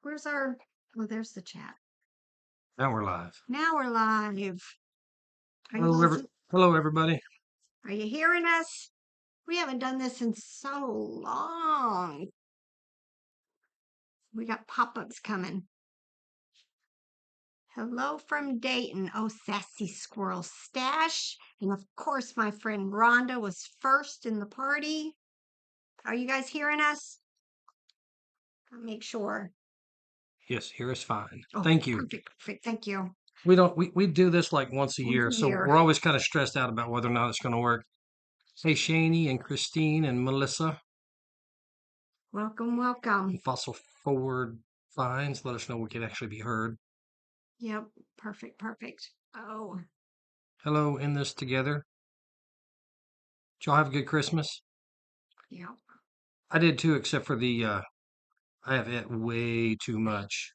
Where's our, oh, there's the chat. Now we're live. Now we're live. Are you Hello, hello, everybody. Are you hearing us? We haven't done this in so long. We got pop-ups coming. Hello from Dayton. Oh, Sassy Squirrel Stash. And of course, my friend Rhonda was first in the party. Are you guys hearing us? I'll make sure. Yes, here is fine. Oh, Thank you. Perfect. Thank you. We do this like once a year, so Year. we're always kind of stressed out about whether or not it's going to work. Hey, Shani and Christine and Melissa, Welcome. Fossil Forward Finds. Let us know we can actually be heard. Yep. Perfect. Oh. Hello, in this together. Did y'all have a good Christmas? Yeah. I did too, except for I have ate way too much.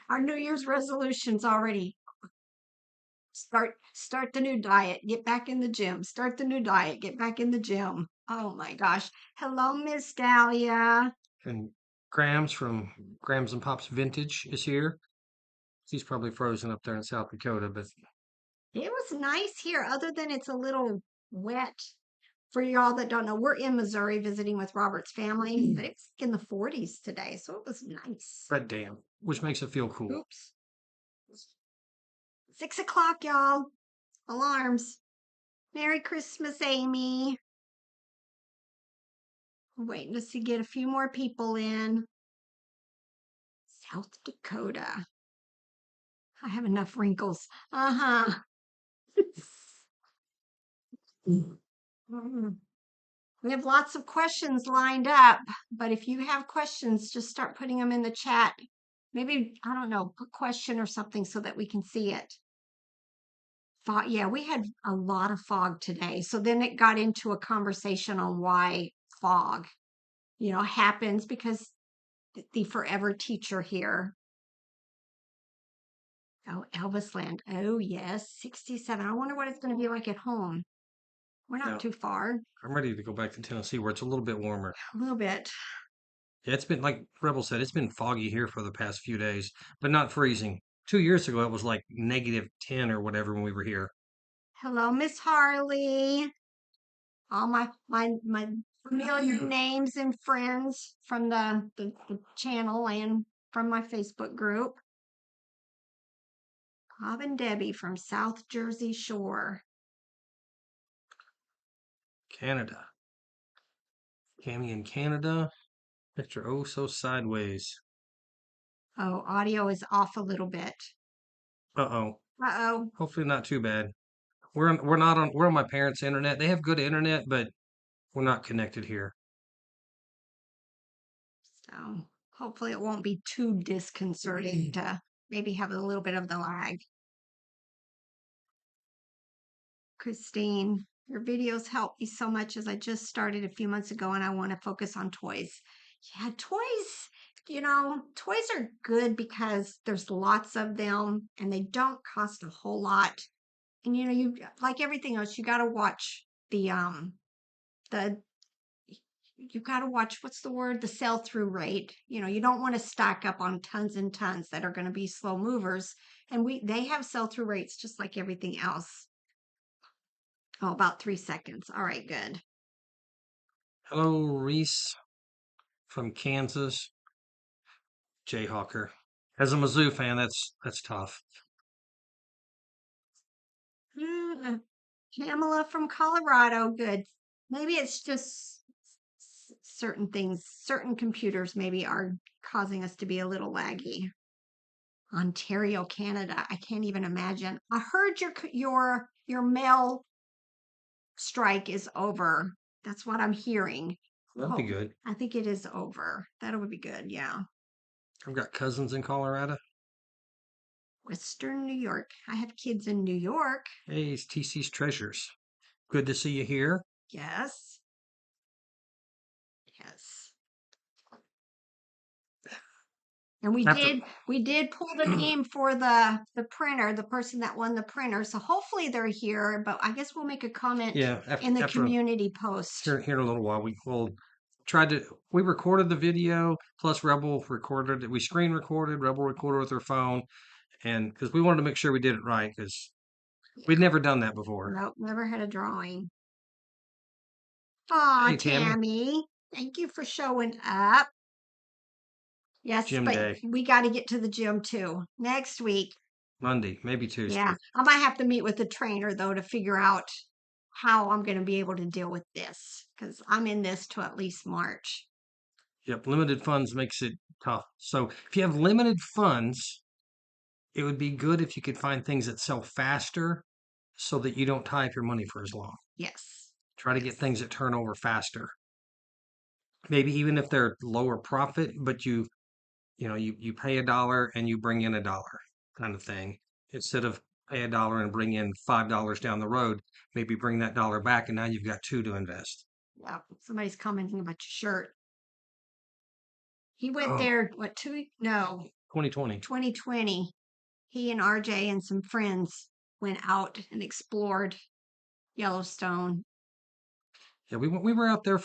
Our New Year's resolutions already. Start the new diet. Get back in the gym. Start the new diet. Get back in the gym. Oh my gosh. Hello, Miss Dahlia. And Grams from Grams and Pops Vintage is here. He's probably frozen up there in South Dakota, but It was nice here, other than it's a little wet. For y'all that don't know, we're in Missouri visiting with Robert's family, but it's in the 40s today, so it was nice. but damn, which makes it feel cool. Oops. 6 o'clock, y'all. Alarms. Merry Christmas, Amy. I'm waiting to see get a few more people in. South Dakota. I have enough wrinkles. Uh-huh. We have lots of questions lined up, but if you have questions, just start putting them in the chat. Maybe, I don't know, put question or something so that we can see it. Fog, yeah, we had a lot of fog today. So then it got into a conversation on why fog, happens because the forever teacher here. Oh, Elvis Land. Oh, yes, 67. I wonder what it's going to be like at home. We're not too far. I'm ready to go back to Tennessee where it's a little bit warmer. A little bit. Yeah, it's been, like Rebel said, it's been foggy here for the past few days, but not freezing. 2 years ago, it was like -10 or whatever when we were here. Hello, Miss Harley. All my familiar names and friends from the channel and from my Facebook group. Bob and Debbie from South Jersey Shore. Canada. Cammy in Canada. Picture oh so sideways. Oh, audio is off a little bit. Uh-oh. Uh-oh. Hopefully not too bad. We're on my parents' internet. They have good internet, but we're not connected here. So hopefully it won't be too disconcerting to maybe have a little bit of the lag. Christine, your videos help me so much as I just started a few months ago and I want to focus on toys. Yeah, toys are good because there's lots of them and they don't cost a whole lot. And you like everything else, you got to watch you've got to watch, what's the word? The sell through rate. You don't want to stack up on tons and tons that are going to be slow movers. And they have sell through rates just like everything else. Oh, about 3 seconds. All right, good. Hello, Reese from Kansas. Jayhawker. As a Mizzou fan, that's tough. Pamela from Colorado. Good. Maybe it's just certain things, certain computers maybe are causing us to be a little laggy. Ontario, Canada. I can't even imagine. I heard your mail strike is over. That's what I'm hearing. That'd be good. I think it is over. That would be good. Yeah. I've got cousins in Colorado. Western New York. I have kids in New York. Hey, it's TC's Treasures. Good to see you here. Yes. And we did pull the name for the printer, the person that won the printer. So hopefully they're here, but I guess we'll make a comment in the community post. Here in a little while. We'll we recorded the video, plus Rebel recorded it. We screen recorded, Rebel recorded with her phone, and because we wanted to make sure we did it right, because we'd Yeah. never done that before. Nope, never had a drawing. Aw, Hey, Tammy, Tammy, thank you for showing up. Yes, gym but day, we got to get to the gym too next week. Monday, maybe Yeah, Tuesday. I might have to meet with the trainer though to figure out how I'm going to be able to deal with this because I'm in this to at least March. Yep, limited funds makes it tough. So if you have limited funds, it would be good if you could find things that sell faster so that you don't tie up your money for as long. Yes. Try to get things that turn over faster. Maybe even if they're lower profit, but you pay $1 and you bring in $1 kind of thing. Instead of pay $1 and bring in $5 down the road, maybe bring that dollar back and now you've got two to invest. Yeah. Somebody's commenting about your shirt. He went Oh, there, what, no, 2020. 2020. He and RJ and some friends went out and explored Yellowstone. Yeah, we were out there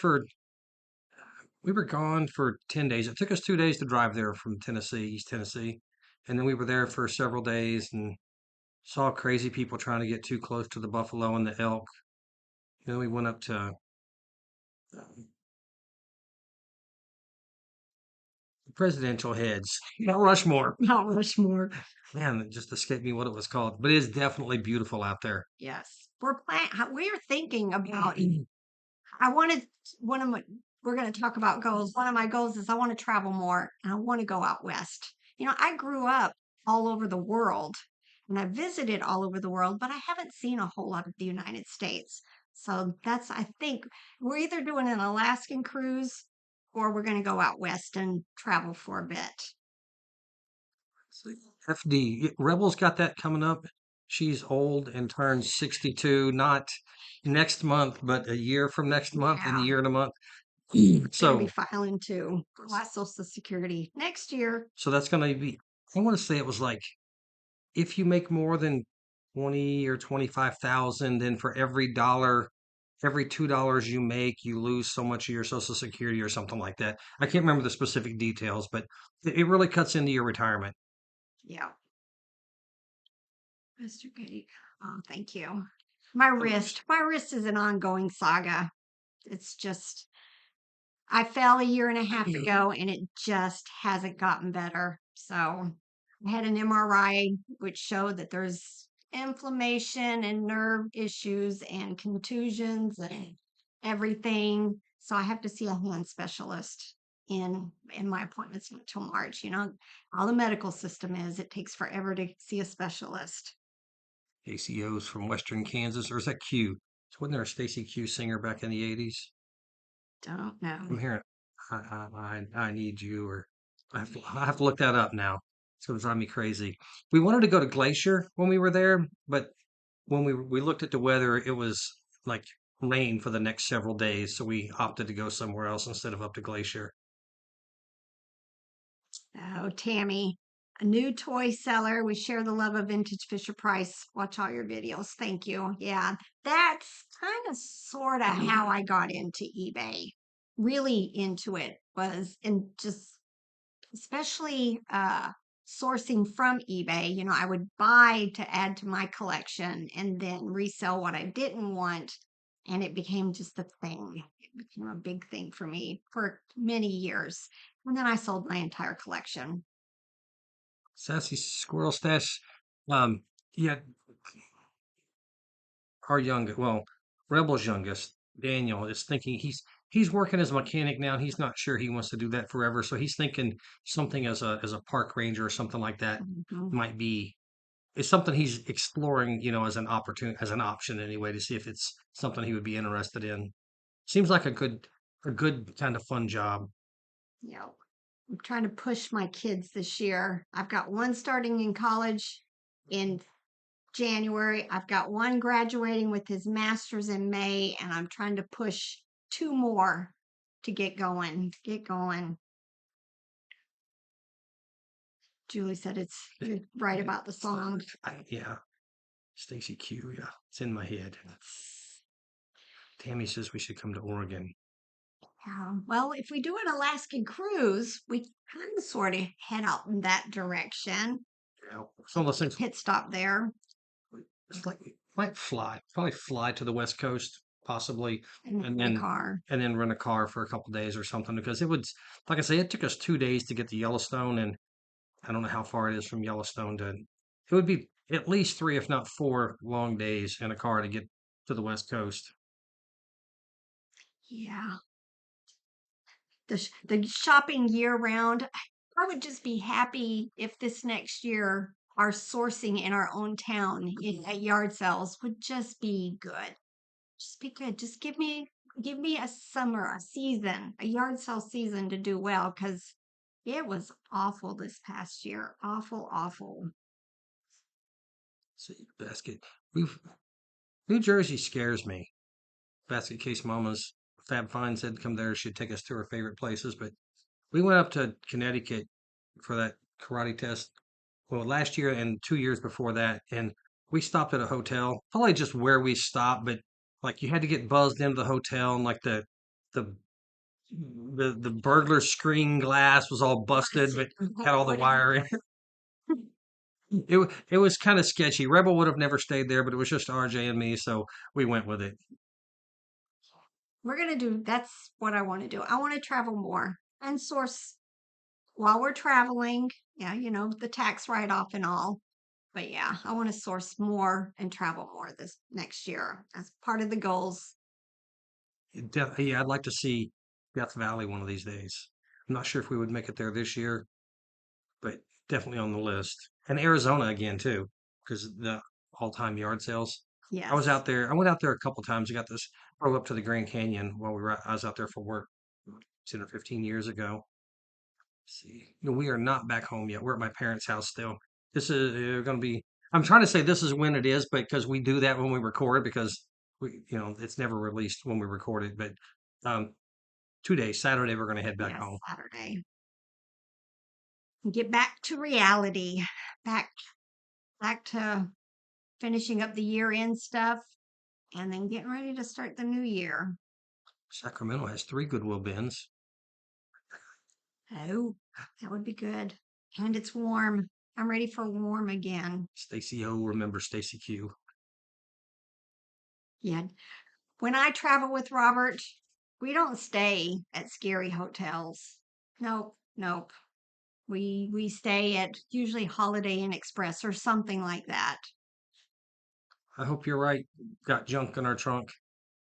we were gone for 10 days. It took us 2 days to drive there from Tennessee, East Tennessee. And then we were there for several days and saw crazy people trying to get too close to the buffalo and the elk. Then we went up to presidential heads, Mount Rushmore. Mount Rushmore. Man, it just escaped me what it was called, but it is definitely beautiful out there. Yes. We're thinking about I wanted one of my, we're going to talk about goals. One of my goals is I want to travel more and I want to go out west. I grew up all over the world and I visited all over the world, but I haven't seen a whole lot of the United States. So I think we're either doing an Alaskan cruise or we're going to go out west and travel for a bit. FD Rebel's got that coming up. She's old and turns 62, not next month, but a year from next month, in a Yeah. year and a month. Going to be So, filing too for my Social Security next year. so that's going to be, I want to say it was like, if you make more than 20 or 25,000, then for every $2 you make, you lose so much of your Social Security or something like that. I can't remember the specific details, but it really cuts into your retirement. Yeah. Mr. Gate. Oh, thank you. My wrist is an ongoing saga. It's just, I fell a year and a half ago and it just hasn't gotten better. So I had an MRI, which showed that there's inflammation and nerve issues and contusions and everything. So I have to see a hand specialist in my appointments until March. How the medical system is, it takes forever to see a specialist. ACOs from Western Kansas, or is that Q? So wasn't there a Stacy Q singer back in the 80s? Don't know. I'm hearing, I need you, or I have to look that up now. It's going to drive me crazy. We wanted to go to Glacier when we were there, but when we looked at the weather, it was like rain for the next several days, so we opted to go somewhere else instead of up to Glacier. Oh, Tammy, a new toy seller. We share the love of vintage Fisher Price. Watch all your videos. Thank you. Yeah, that's kind of sort of how I got into eBay. Really into it was, and just especially sourcing from eBay. I would buy to add to my collection and then resell what I didn't want. And it became just a thing. It became a big thing for me for many years. And then I sold my entire collection. Sassy Squirrel Stash, um, yeah, our youngest, well, Rebel's youngest, Daniel, is thinking he's working as a mechanic now. And he's not sure he wants to do that forever, so he's thinking something as a park ranger or something like that Mhm. might be is something he's exploring, as an option anyway, to see if it's something he would be interested in. Seems like a good kind of fun job. Yeah. I'm trying to push my kids this year. I've got one starting in college in January. I've got one graduating with his master's in May, and I'm trying to push two more to get going. Get going. Julie said you're right about the song. Yeah, Stacy Q. Yeah, it's in my head. Tammy says we should come to Oregon. Well, if we do an Alaskan cruise, we kind of sort of head out in that direction. You know, some of those things. Pit stop there It's like probably fly to the West Coast, possibly, and and the then car. rent a car for a couple days or something because it would, like I say, it took us 2 days to get to Yellowstone, and I don't know how far it is from Yellowstone to. It would be at least 3, if not 4, long days in a car to get to the West Coast. Yeah. The shopping year round. I would just be happy if this next year our sourcing in our own town at yard sales would just be good. Just be good. Just give me a summer, a season, a yard sale season to do well because it was awful this past year. Awful, awful. See, basket. We've New Jersey scares me. Basket Case Mama's Fab Fine said to come there. She'd take us to her favorite places, but we went up to Connecticut for that karate test. Well, last year and 2 years before that, and we stopped at a hotel. Probably just where we stopped, but like you had to get buzzed into the hotel, and like the the burglar screen glass was all busted, but had all the wire in it. It was kind of sketchy. Rebel would have never stayed there, but it was just RJ and me, so we went with it. We're gonna do that's what I want to do. I want to travel more and source while we're traveling. Yeah, the tax write off and all. But yeah, I want to source more and travel more this next year. That's part of the goals. Yeah, I'd like to see Death Valley one of these days. I'm not sure if we would make it there this year, but definitely on the list. And Arizona again too, because the all-time yard sales. I was Yes. out there. I went out there a couple times. I got this. Drove up to the Grand Canyon while I was out there for work 10 or 15 years ago. Let's see, we are not back home yet. We're at my parents' house still. This is going to be. I'm trying to say this is when it is, but because we do that when we record, because it's never released when we record it. But um, 2 days, Saturday, we're going to head back Yes, home. Saturday. Get back to reality. Back back to finishing up the year end stuff and then getting ready to start the new year. Sacramento has 3 Goodwill bins. Oh, that would be good. And it's warm. I'm ready for warm again. Stacy O remembers Stacy Q. Yeah. When I travel with Robert, we don't stay at scary hotels. Nope, nope. We stay at usually Holiday Inn Express or something like that. I hope you're right. Got junk in our trunk.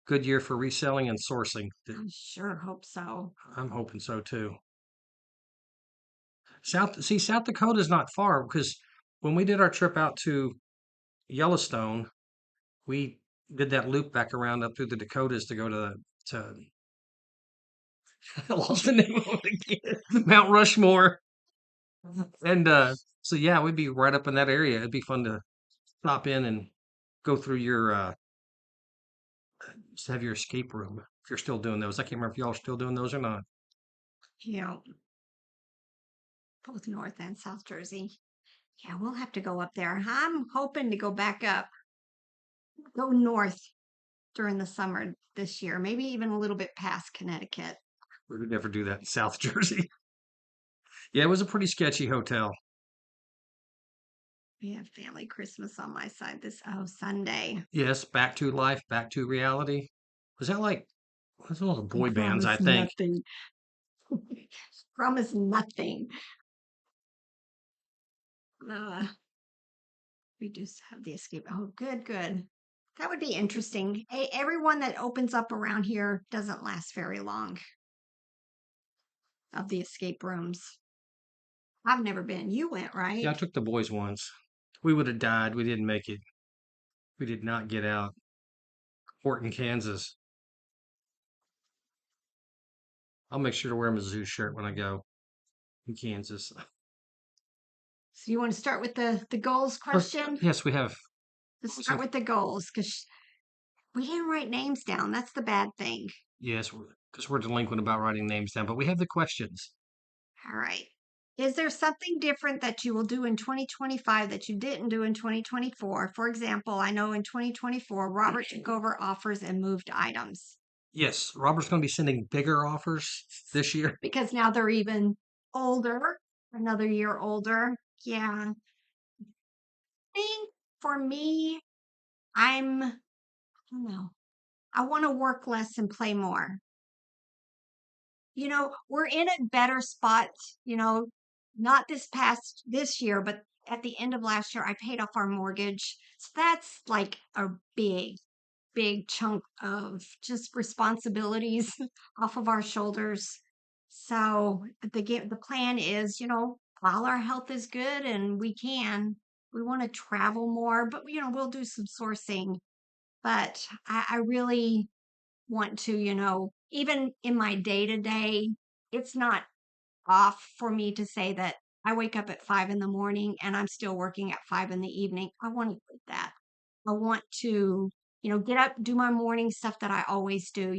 Good year for reselling and sourcing. I sure hope so. I'm hoping so too. South Dakota is not far because when we did our trip out to Yellowstone, we did that loop back around up through the Dakotas to go to I lost the name of it again. Mount Rushmore. And so yeah, we'd be right up in that area. It'd be fun to stop in and go through your just have your escape room if you're still doing those. I can't remember if y'all are still doing those or not. You know, both North and South Jersey. Yeah, we'll have to go up there. I'm hoping to go back up, go north during the summer this year, maybe even a little bit past Connecticut. We would never do that in South Jersey. Yeah, it was a pretty sketchy hotel. We have family Christmas on my side Sunday. Yes, back to life, back to reality. Was that like was all the I boy bands, I promise think. nothing. Promise nothing. Uh, we just have the escape. Oh, good, good. That would be interesting. Everyone that opens up around here doesn't last very long of the escape rooms. I've never been. You went, Yeah, I right? took the boys once. We would have died. We didn't make it. We did not get out. Horton, Kansas. I'll make sure to wear my zoo shirt when I go in Kansas. So you want to start with the goals question? Yes, we have. Let's start with the goals because we didn't write names down. That's the bad thing. Yes, because we're delinquent about writing names down, but we have the questions. All right. Is there something different that you will do in 2025 that you didn't do in 2024? For example, I know in 2024, Robert took over offers and moved items. Yes, Robert's going to be sending bigger offers this year. because now they're even older, another year older. Yeah. I think for me, I don't know. I want to work less and play more. We're in a better spot, you know, not this year, but at the end of last year, I paid off our mortgage. So that's like a big chunk of just responsibilities off of our shoulders. So the plan is, while our health is good and we want to travel more, but we'll do some sourcing. But I really want to, even in my day to day, it's not off for me to say that I wake up at 5 in the morning and I'm still working at 5 in the evening. I want to quit that. I want to, get up, do my morning stuff that I always do.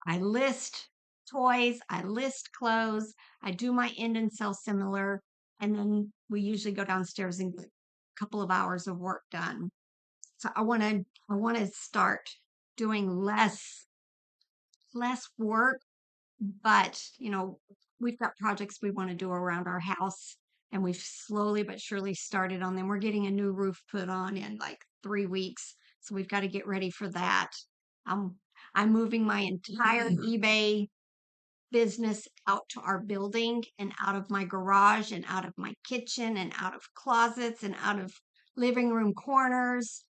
I list toys, I list clothes, I do my end and sell similar, and then we usually go downstairs and get a couple of hours of work done. So I want to start doing less work, but we've got projects we want to do around our house, and we've slowly but surely started on them. We're getting a new roof put on in like 3 weeks, so we've got to get ready for that. um, I'm moving my entire eBay business out to our building and out of my garage and out of my kitchen and out of closets and out of living room corners.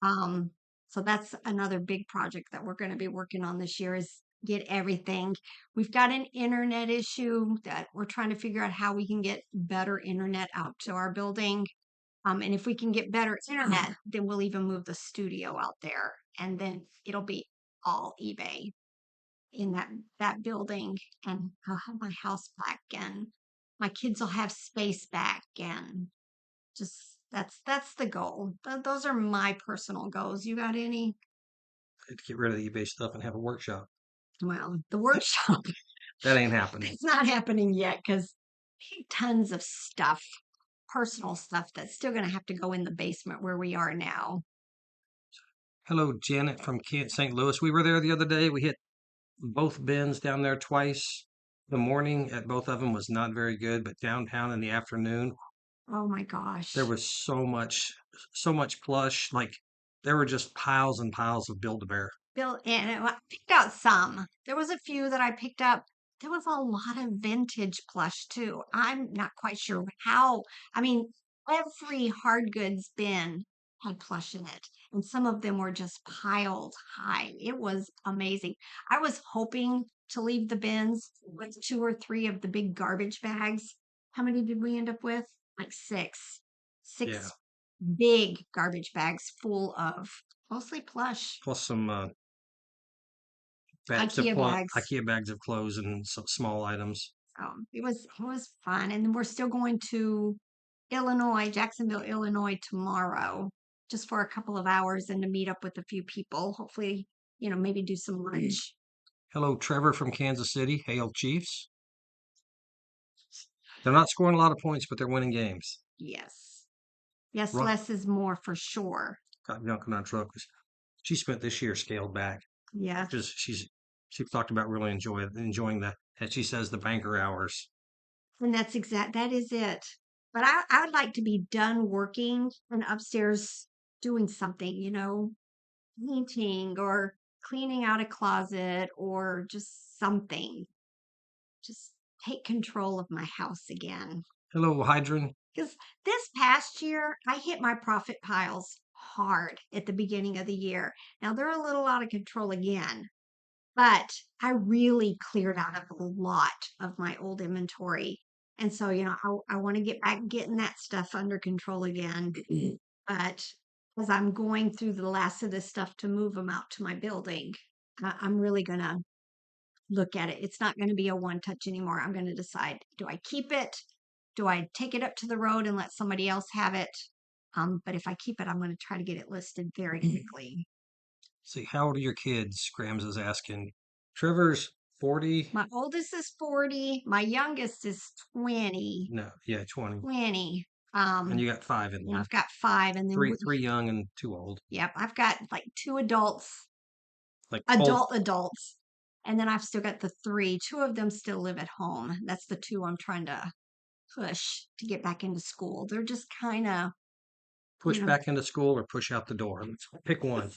Um, so that's another big project that we're going to be working on this year is get everything. We've got an internet issue that we're trying to figure out how we can get better internet out to our building. And if we can get better internet, then we'll even move the studio out there, and then it'll be all eBay in that building, and I'll have my house back, and my kids will have space back, and just that's the goal. Those are my personal goals. You got any? To get rid of the eBay stuff and have a workshop. Well, the workshop That ain't happening. it's not happening yet because tons of stuff, personal stuff that's still going to have to go in the basement where we are now. Hello, Janet from St. Louis. We were there the other day. We hit both bins down there twice. The morning at both of them was not very good, but downtown in the afternoon, Oh my gosh. there was so much plush. Like there were just piles and piles of Build-A-Bear. And I picked out some. There was a few that I picked up. There was a lot of vintage plush too. I'm not quite sure how. I mean, every hard goods bin had plush in it, and some of them were just piled high. It was amazing. I was hoping to leave the bins with 2 or 3 of the big garbage bags. How many did we end up with? Like six. Yeah, Six big garbage bags full of mostly plush. plus some IKEA bags. IKEA bags of clothes and some small items. It was fun, and we're still going to Jacksonville, Illinois tomorrow, just for a couple of hours and to meet up with a few people. Hopefully, maybe do some lunch. Hello, Trevor from Kansas City. Hail Chiefs. They're not scoring a lot of points, but they're winning games. Yes, yes, Run, less is more for sure. got Duncan on truck. She spent this year scaled back. Yeah, Just she talked about really enjoying the, as she says, the banker hours. and that is it. But I would like to be done working and upstairs doing something, painting or cleaning out a closet or just something. Just take control of my house again. Hello, Hydron. Because this past year, I hit my profit piles hard at the beginning of the year. Now they're a little out of control again, but I really cleared out of a lot of my old inventory. And so, I want to get back getting that stuff under control again. But as I'm going through the last of this stuff to move them out to my building, I'm really going to look at it. It's not going to be a one touch anymore. I'm going to decide, do I keep it? Do I take it up to the road and let somebody else have it? But if I keep it, I'm going to try to get it listed very quickly. See, how old are your kids? Grams is asking. Trevor's 40. My oldest is 40. My youngest is 20. No, yeah, 20. 20. And you got 5 in there. I've got 5, and then Three young and 2 old. Yep, I've got like 2 adults, Like adults. And then I've still got the 3. 2 of them still live at home. That's the 2 I'm trying to push to get back into school. They're just kind of, Push back into school or push out the door. Pick one.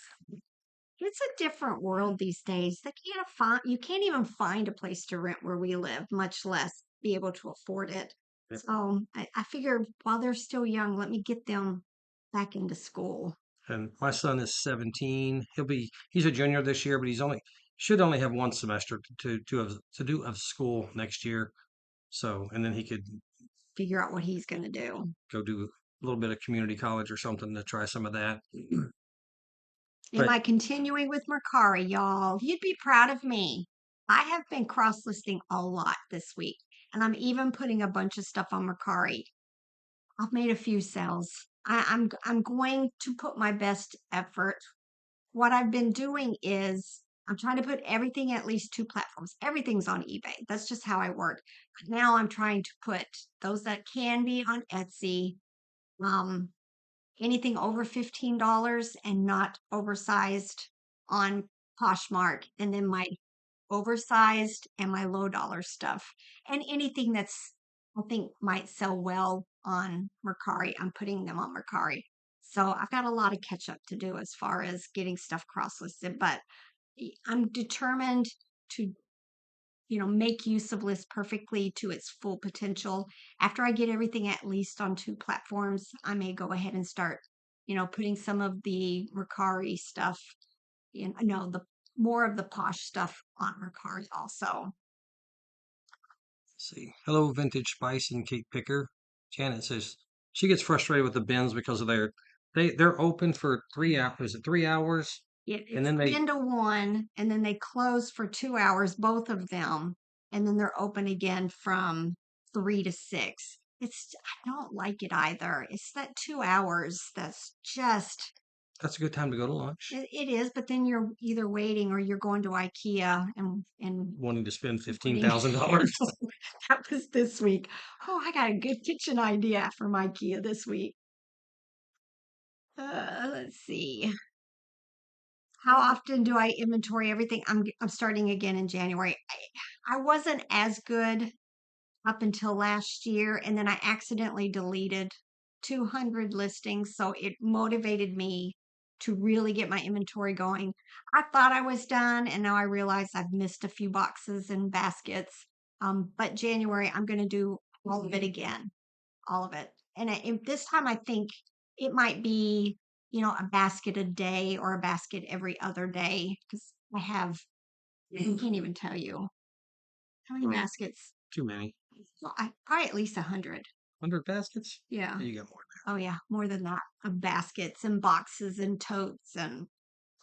it's a different world these days. You can't even find a place to rent where we live, much less be able to afford it. Yep. So I figure while they're still young, let me get them back into school. And my son is 17. He's a junior this year, but should only have one semester to do of school next year. So, and then he could Figure out what he's going to do. go do a little bit of community college or something to try some of that. Am But I continuing with Mercari, y'all? You'd be proud of me. I have been cross listing a lot this week, and I'm even putting a bunch of stuff on Mercari. I've made a few sales. I'm going to put my best effort. What I've been doing is I'm trying to put everything at least 2 platforms. Everything's on eBay. That's just how I work. Now I'm trying to put those that can be on Etsy. Um, Anything over $15 and not oversized on Poshmark, and then my oversized and my low dollar stuff. And anything that's I think might sell well on Mercari, I'm putting them on Mercari. So I've got a lot of catch up to do as far as getting stuff cross listed, but I'm determined to make use of List Perfectly to its full potential. After I get everything at least on 2 platforms, I may go ahead and start, putting some of the Mercari stuff in, no, the more of the Posh stuff on Mercari also. let's see. Hello, Vintage Spice and Cake Picker. Janet says she gets frustrated with the bins because of they're open for 3 hours. Is it 3 hours? It's And then they 10 to 1, and then they close for 2 hours, both of them, and then they're open again from 3 to 6. I don't like it either. It's that 2 hours that's just that's a good time to go to lunch. it is, but then you're either waiting or you're going to IKEA and Wanting to spend putting $15,000. that was this week. Oh, I got a good kitchen idea from IKEA this week. Let's see. How often do I inventory everything? I'm starting again in January. I wasn't as good up until last year, and then I accidentally deleted 200 listings, so it motivated me to really get my inventory going. I thought I was done, and now I realize I've missed a few boxes and baskets. But January, I'm going to do all of it again, all of it. And this time, I think it might be, a basket a day or a basket every other day because I can't even tell you how many baskets. Too many. Well, probably at least 100. 100 baskets? Yeah. You got more Oh yeah, more than that of baskets and boxes and totes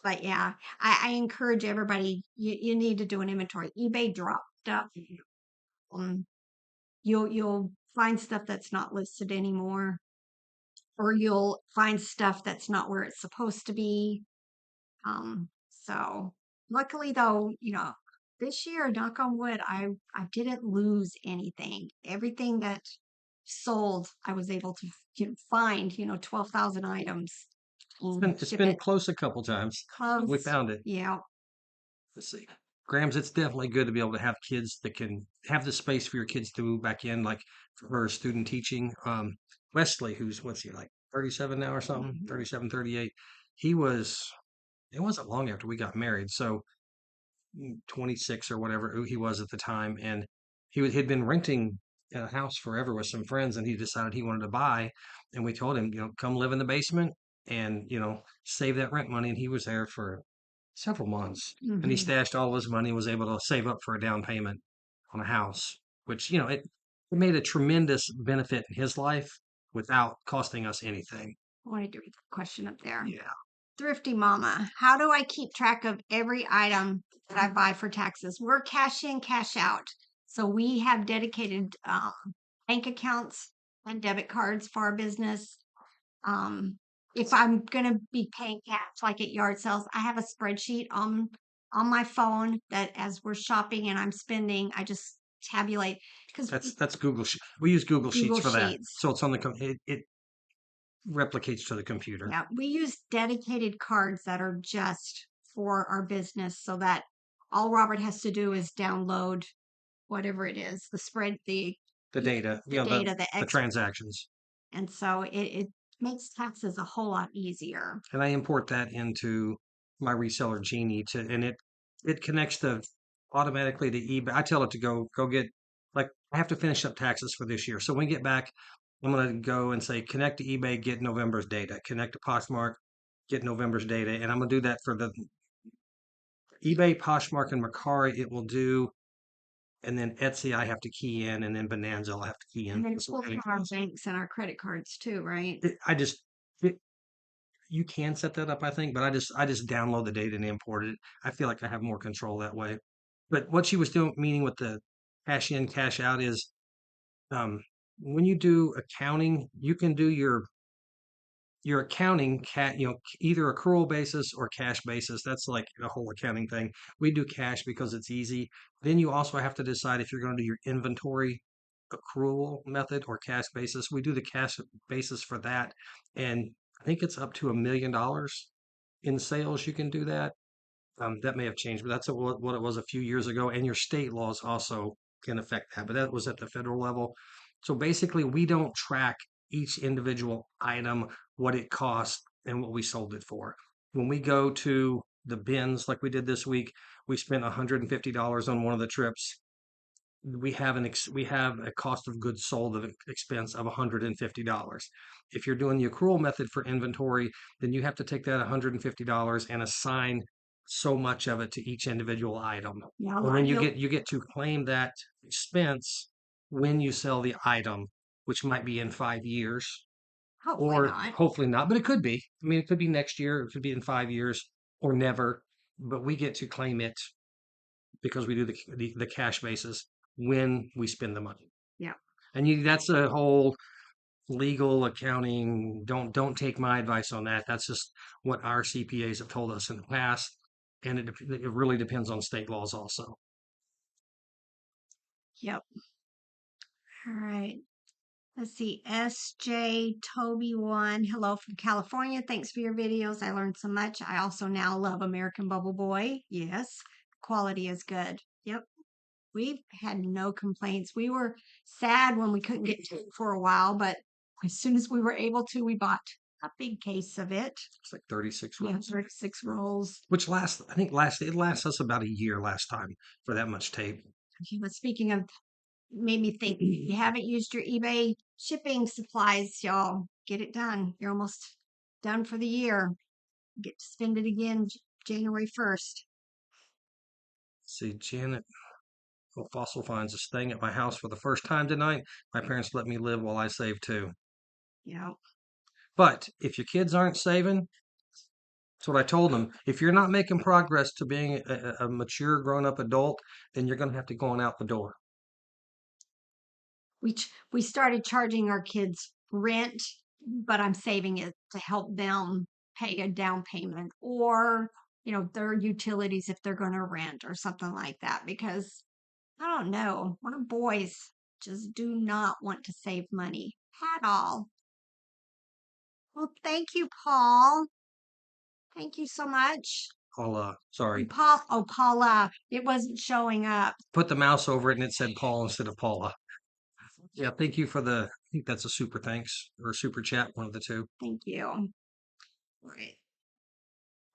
but yeah, I encourage everybody. You need to do an inventory. eBay drop stuff. Um, you'll find stuff that's not listed anymore, or you'll find stuff that's not where it's supposed to be. So luckily though, this year, knock on wood, I didn't lose anything. Everything that sold, I was able to find, 12,000 items and It's ship been it close a couple times. We close. found it. Yeah. Let's see. Grams, it's definitely good to be able to have kids that can have the space for your kids to move back in, like for her student teaching. Wesley, what's he like 37 now or something, 37, 38. He was, it wasn't long after we got married. So 26 or whatever he was at the time. And he'd been renting a house forever with some friends and he decided he wanted to buy. And we told him, come live in the basement and, save that rent money. And he was there for several months and he stashed all his money and was able to save up for a down payment on a house, which, it made a tremendous benefit in his life without costing us anything. I wanted to read the question up there. Yeah. Thrifty Mama, how do I keep track of every item that I buy for taxes? We're cash in, cash out. So we have dedicated bank accounts and debit cards for our business. If I'm going to be paying cash, like at yard sales, I have a spreadsheet on my phone that as we're shopping and I'm spending, I just tabulate because That's Google. We use Google Sheets Google for that. Sheets. So it's on it replicates to the computer. Yeah, we use dedicated cards that are just for our business so that all Robert has to do is download whatever it is, The data, the data, the transactions. and so it makes taxes a whole lot easier. And I import that into my Reseller Genie and it connects to automatically to eBay. I tell it to go get, like, I have to finish up taxes for this year. So when we get back, I'm gonna go and say connect to eBay, get November's data, connect to Poshmark, get November's data, and I'm gonna do that for the eBay, Poshmark, and Mercari. It will do, and then Etsy I have to key in, and then Bonanza I'll have to key And in. then it's pulled from our banks and our credit cards too, right? I just you can set that up, I think, but I just download the data and import it. I feel like I have more control that way. But what she was doing, meaning with the cash in, cash out, is um, when you do accounting, you can do your accounting either accrual basis or cash basis. That's like a whole accounting thing. We do cash because it's easy. Then you also have to decide if you're going to do your inventory accrual method or cash basis. We do the cash basis for that, and I think it's up to $1 million in sales. You can do that. That may have changed, but that's what it was a few years ago. And your state laws also can affect that, but that was at the federal level. So basically, we don't track each individual item, what it cost, and what we sold it for. When we go to the bins, like we did this week, we spent $150 on one of the trips. We have a cost of goods sold of expense of $150. If you're doing the accrual method for inventory, then you have to take that $150 and assign so much of it to each individual item. Yeah, And then you get to claim that expense when you sell the item, which might be in 5 years hopefully or not. hopefully not, but it could be. I mean, it could be next year, it could be in 5 years or never, but we get to claim it because we do the cash basis when we spend the money. Yeah. And that's a whole legal accounting. Don't take my advice on that. That's just what our CPAs have told us in the past, and it really depends on state laws also. Yep. All right. Let's see. SJ Toby one. Hello from California. Thanks for your videos. I learned so much. I also now love American Bubble Boy. Yes. Quality is good. Yep. We've had no complaints. We were sad when we couldn't get to it for a while, but as soon as we were able to, we bought a big case of it. It's like 36 Yeah, rolls, 36 rolls. which it lasts us about a year last time for that much tape. Okay, but speaking of, made me think, if you haven't used your eBay shipping supplies, y'all, get it done. You're almost done for the year. Get to spend it again January 1st. See, Janet, oh, Fossil Finds is staying at my house for the first time tonight. My parents let me live while I save too. Yeah. But if your kids aren't saving, that's what I told them. If you're not making progress to being a mature, grown-up adult, then you're going to have to go on out the door. We started charging our kids rent, but I'm saving it to help them pay a down payment or, their utilities if they're going to rent or something like that. Because I don't know, my boys just do not want to save money at all. Well, thank you, Paul. Thank you so much. Paula, sorry. Paula, it wasn't showing up. Put the mouse over it and it said Paul instead of Paula. Yeah, thank you for I think that's a super thanks or a super chat, one of the two. Thank you. Right.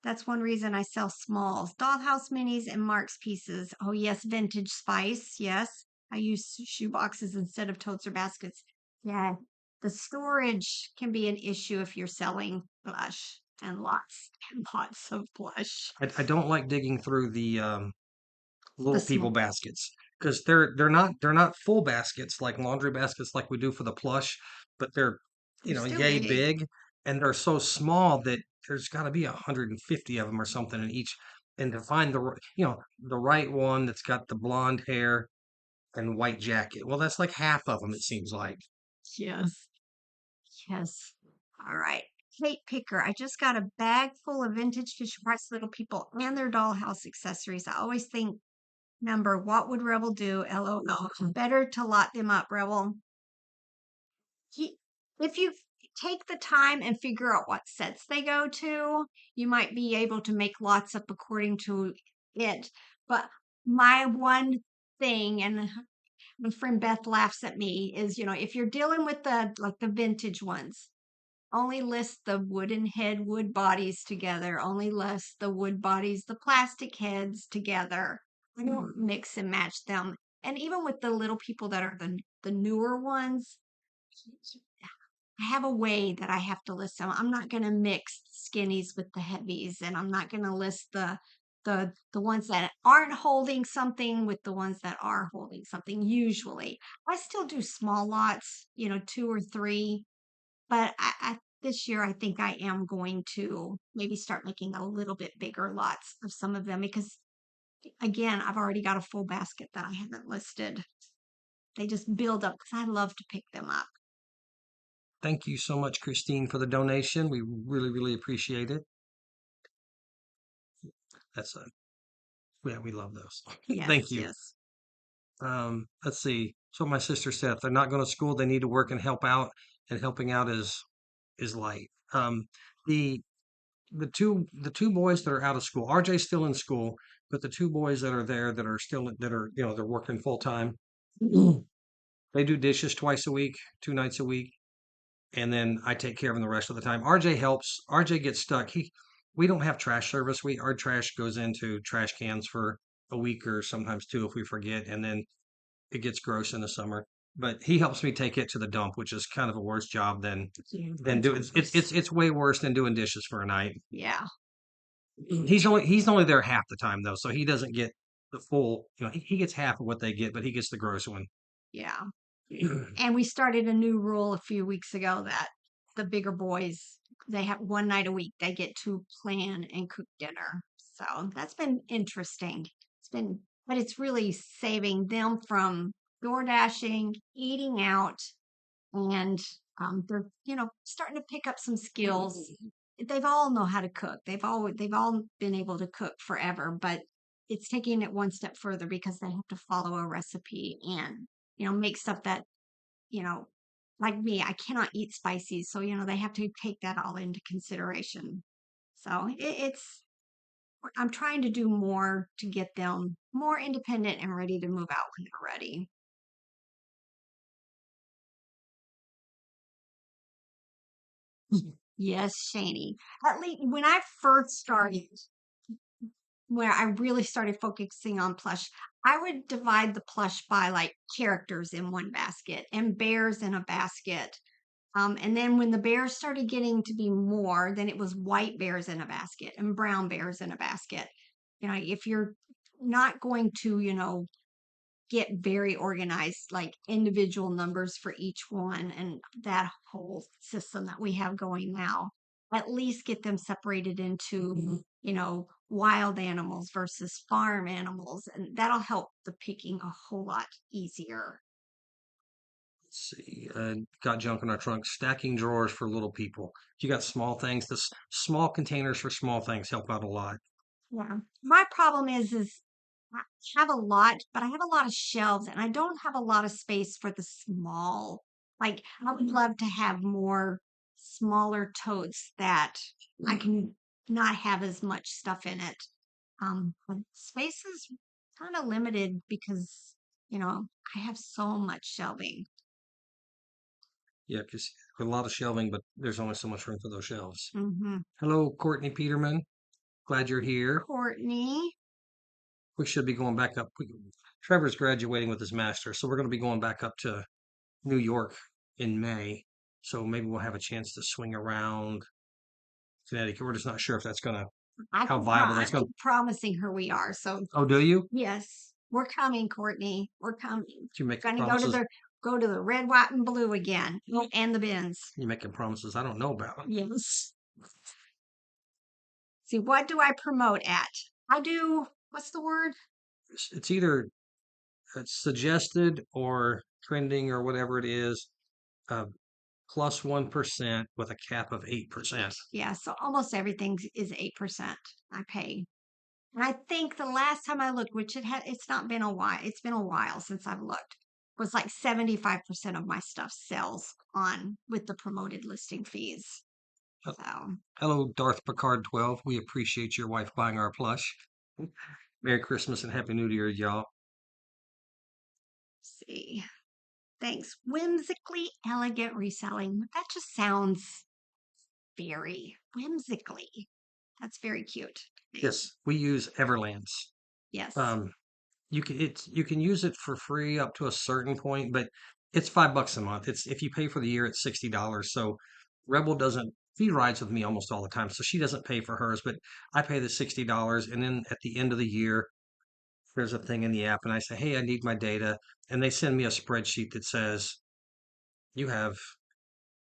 That's one reason I sell smalls. Dollhouse minis and Mark's pieces. Oh, yes, vintage spice. Yes. I use shoe boxes instead of totes or baskets. Yeah. The storage can be an issue if you're selling Plush and lots of Plush. I don't like digging through the little The people small. baskets because they're not full baskets like laundry baskets like we do for the Plush, but they're They're still yay big. big, and they're so small that there's got to be 150 of them or something in each. And to find the right one that's got the blonde hair and white jacket, well, that's like half of them, it seems like. Yes. Yes. All right. Kate Picker. I just got a bag full of vintage Fisher Price little people and their dollhouse accessories. I always think, what would Rebel do? LOL. Better to lot them up, Rebel. If you take the time and figure out what sets they go to, you might be able to make lots up according to it. But my one thing, and my friend Beth laughs at me, is, if you're dealing with the vintage ones, only list the wooden head wood bodies together, only list the wood bodies, the plastic heads together. I don't mix and match them. And even with the little people that are the newer ones, I have a way that I have to list them. I'm not going to mix skinnies with the heavies, and I'm not going to list the ones that aren't holding something with the ones that are holding something. Usually, I still do small lots, 2 or 3, but this year I think I am going to maybe start making a little bit bigger lots of some of them because, again, I've already got a full basket that I haven't listed. They just build up because I love to pick them up. Thank you so much, Christine, for the donation. We really, really appreciate it. Yeah, we love those. Yes, Thank you. yes. Let's see. So my sister said, if they're not going to school, they need to work and help out, and helping out is light. The the two boys that are out of school, RJ's still in school, but the two boys that are there that are still that are they're working full time. They do dishes twice a week, 2 nights a week, and then I take care of them the rest of the time. RJ helps. RJ gets stuck. We don't have trash service. Our trash goes into trash cans for a week or sometimes 2 if we forget, and then it gets gross in the summer. But he helps me take it to the dump, which is kind of a worse job than doing. It's way worse than doing dishes for a night. Yeah. He's only there half the time though, so he doesn't get the full. He gets half of what they get, but he gets the gross one. Yeah. And we started a new rule a few weeks ago that the bigger boys, they have one night a week, they get to plan and cook dinner. So that's been interesting. But it's really saving them from door dashing, eating out, and they're, starting to pick up some skills. They've all know how to cook. They've all been able to cook forever, but it's taking it one step further because they have to follow a recipe and, make stuff that, you know, like me, I cannot eat spicy. So, they have to take that all into consideration. So I'm trying to do more to get them more independent and ready to move out when they're ready. Yes, Shani. At least when I first started, where I really started focusing on plush, I would divide the plush by like characters in one basket and bears in a basket. And then when the bears started getting to be more, then it was white bears in a basket and brown bears in a basket. If you're not going to, get very organized, like individual numbers for each one and that whole system that we have going now, at least get them separated into, wild animals versus farm animals. And that'll help the picking a whole lot easier. Let's see. Got junk in our trunk. Stacking drawers for little people. You got small things. The small containers for small things help out a lot. Yeah. My problem is I have a lot, but I have a lot of shelves and I don't have a lot of space for the small. Like I would love to have more smaller totes that I can not have as much stuff in it. But space is kind of limited because, I have so much shelving. Yeah, because a lot of shelving, but there's only so much room for those shelves. Hmm. Hello, Courtney Peterman. Glad you're here. Courtney. We should be going back up. Trevor's graduating with his master's, so we're going to be going back up to New York in May. So maybe we'll have a chance to swing around Connecticut. We're just not sure if that's going to, how viable I that's going to. keep promising her we are. So Oh, do you? yes, we're coming, Courtney. We're coming. You making Gonna promises? Go to the red, white, and blue again. Oh, and the bins. You making promises I don't know about. Yes. See, what do I promote at? I do, what's the word? It's either suggested or trending or whatever it is, uh, plus 1% with a cap of 8%. Yeah, so almost everything is 8% I pay. And I think the last time I looked, which it's not been a while, it's been a while since I've looked, was like 75% of my stuff sells on with the promoted listing fees. So Hello, Darth Picard 12. We appreciate your wife buying our plush. Merry Christmas and Happy New Year, y'all. See. Thanks. Whimsically elegant reselling. That just sounds very whimsically. That's very cute. Yes, we use Everlance. Yes. Um, you can use it for free up to a certain point, but it's $5 a month. It's if you pay for the year, it's $60. So Rebel doesn't she rides with me almost all the time, so she doesn't pay for hers, but I pay the $60, and then at the end of the year, there's a thing in the app, and I say, hey, I need my data, and they send me a spreadsheet that says you have,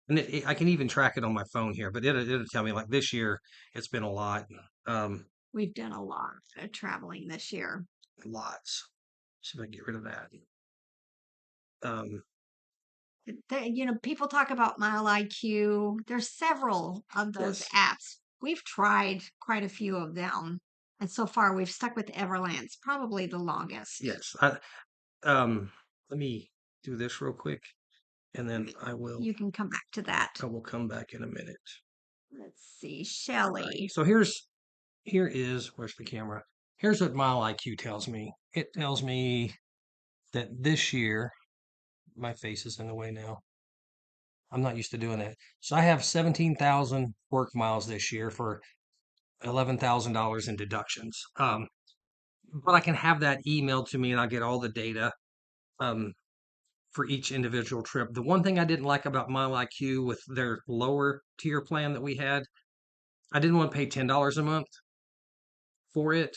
and I can even track it on my phone here, but it'll tell me like this year it's been a lot, um, We've done a lot of traveling this year. lots. See if I can get rid of that. Um, People talk about Mile IQ. There's several of those yes, apps. We've tried quite a few of them. And so far we've stuck with Everlance, probably the longest. yes. Let me do this real quick, and then You can come back to that. I will come back in a minute. Let's see. Right. Shelley. So where's the camera? Here's what Mile IQ tells me. It tells me that this year, my face is in the way now. I'm not used to doing that. So I have 17,000 work miles this year for $11,000 in deductions. But I can have that emailed to me, and I get all the data um, for each individual trip. The one thing I didn't like about Mile IQ with their lower tier plan that we had, I didn't want to pay $10 a month for it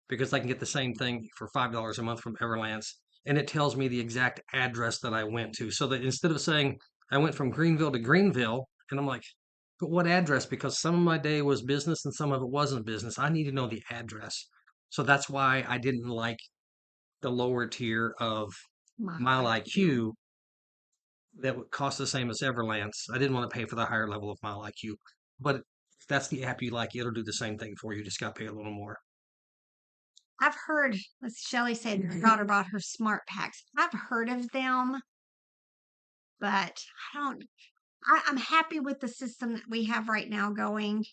because I can get the same thing for $5 a month from Everlance. And it tells me the exact address that I went to. So that instead of saying I went from Greenville to Greenville, and I'm like, but what address? Because some of my day was business and some of it wasn't business. I need to know the address. So that's why I didn't like the lower tier of Mile Mile IQ. IQ that would cost the same as Everlance. I didn't want to pay for the higher level of Mile IQ. But if that's the app you like, it'll do the same thing for you. Just got to pay a little more. I've heard, as Shelley said, her daughter bought her smart packs. I've heard of them, but I'm happy with the system that we have right now going.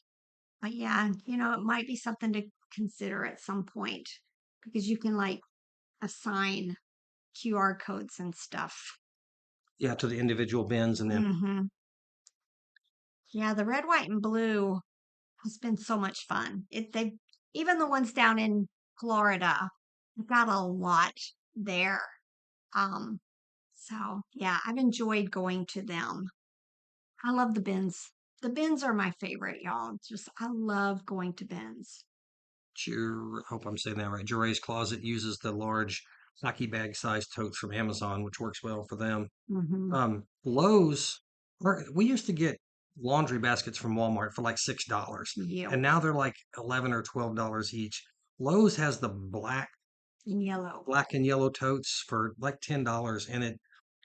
But yeah, it might be something to consider at some point because you can like assign QR codes and stuff. Yeah, to the individual bins, and then Hmm. Yeah, the red, white, and blue has been so much fun. Even the ones down in Florida, we've got a lot there. Um, so yeah, I've enjoyed going to them. I love the bins. The bins are my favorite, y'all. Just I love going to bins. I hope I'm saying that right. Jeray's Closet uses the large hockey bag sized totes from Amazon, which works well for them. Hmm. Lowe's, we used to get laundry baskets from Walmart for like $6, Yep. and now they're like 11 or $12 each. Lowe's has the In yellow. black and yellow totes for like $10, and at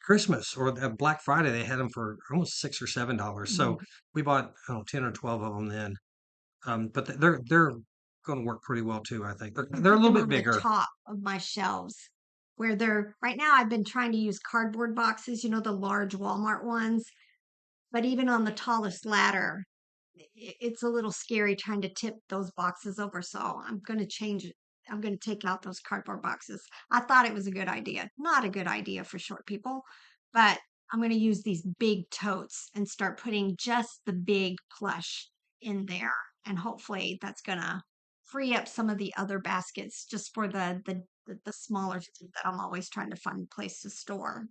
Christmas or Black Friday they had them for almost $6 or $7. So Mhm. we bought, I don't know, 10 or 12 of them then. But they're going to work pretty well too. I think I they're a put little them bit on the bigger. top of my shelves where they're right now. I've been trying to use cardboard boxes, the large Walmart ones, but even on the tallest ladder, it's a little scary trying to tip those boxes over. So I'm going to change it. I'm going to take out those cardboard boxes. I thought it was a good idea. Not a good idea for short people, but I'm going to use these big totes and start putting just the big plush in there. And hopefully that's going to free up some of the other baskets just for the smaller stuff that I'm always trying to find a place to store.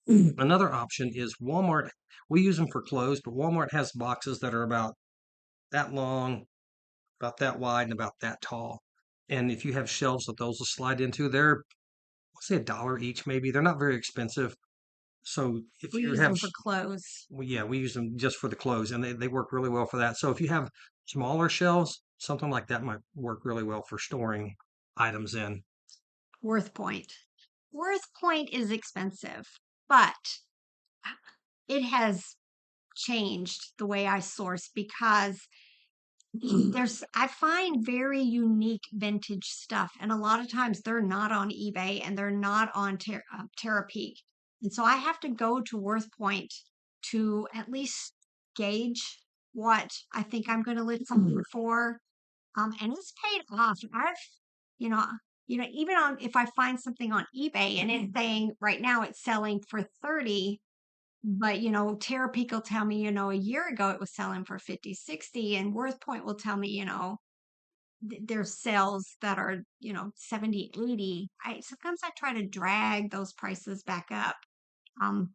Another option is Walmart. We use them for clothes, but Walmart has boxes that are about that long, about that wide, and about that tall. And if you have shelves that those will slide into, they're, let's say, $1 each, maybe. They're not very expensive. So if We you use have, them for clothes. well, yeah, we use them just for the clothes, and they work really well for that. So if you have smaller shelves, something like that might work really well for storing items in. WorthPoint. WorthPoint is expensive, but it has changed the way I source because I find very unique vintage stuff, and a lot of times they're not on eBay and they're not on Terapeak, and so I have to go to WorthPoint to at least gauge what I think I'm going to list something for. And it's paid off. you know, even on if I find something on eBay and it's saying right now it's selling for 30, but Terapeak will tell me, a year ago it was selling for 50, 60, and WorthPoint will tell me, there's sales that are, 70, 80. Sometimes I try to drag those prices back up.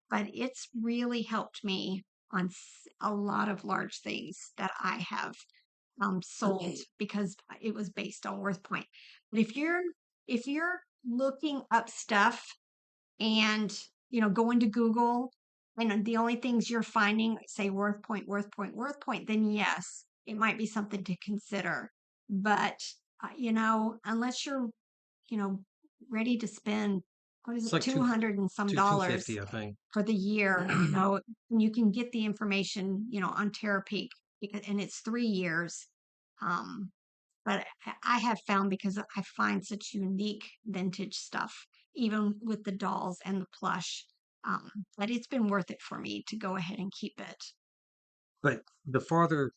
But it's really helped me on a lot of large things that I have sold because it was based on WorthPoint. But if you're looking up stuff and going to Google and the only things you're finding say WorthPoint, WorthPoint, WorthPoint, then yes, it might be something to consider. But unless you're you know ready to spend what is It's it, like 200 and some two dollars fifty, I think. for the year, and you can get the information on Terapeak and it's 3 years. um but I have found because I find such unique vintage stuff, even with the dolls and the plush, that it's been worth it for me to go ahead and keep it. But the farther,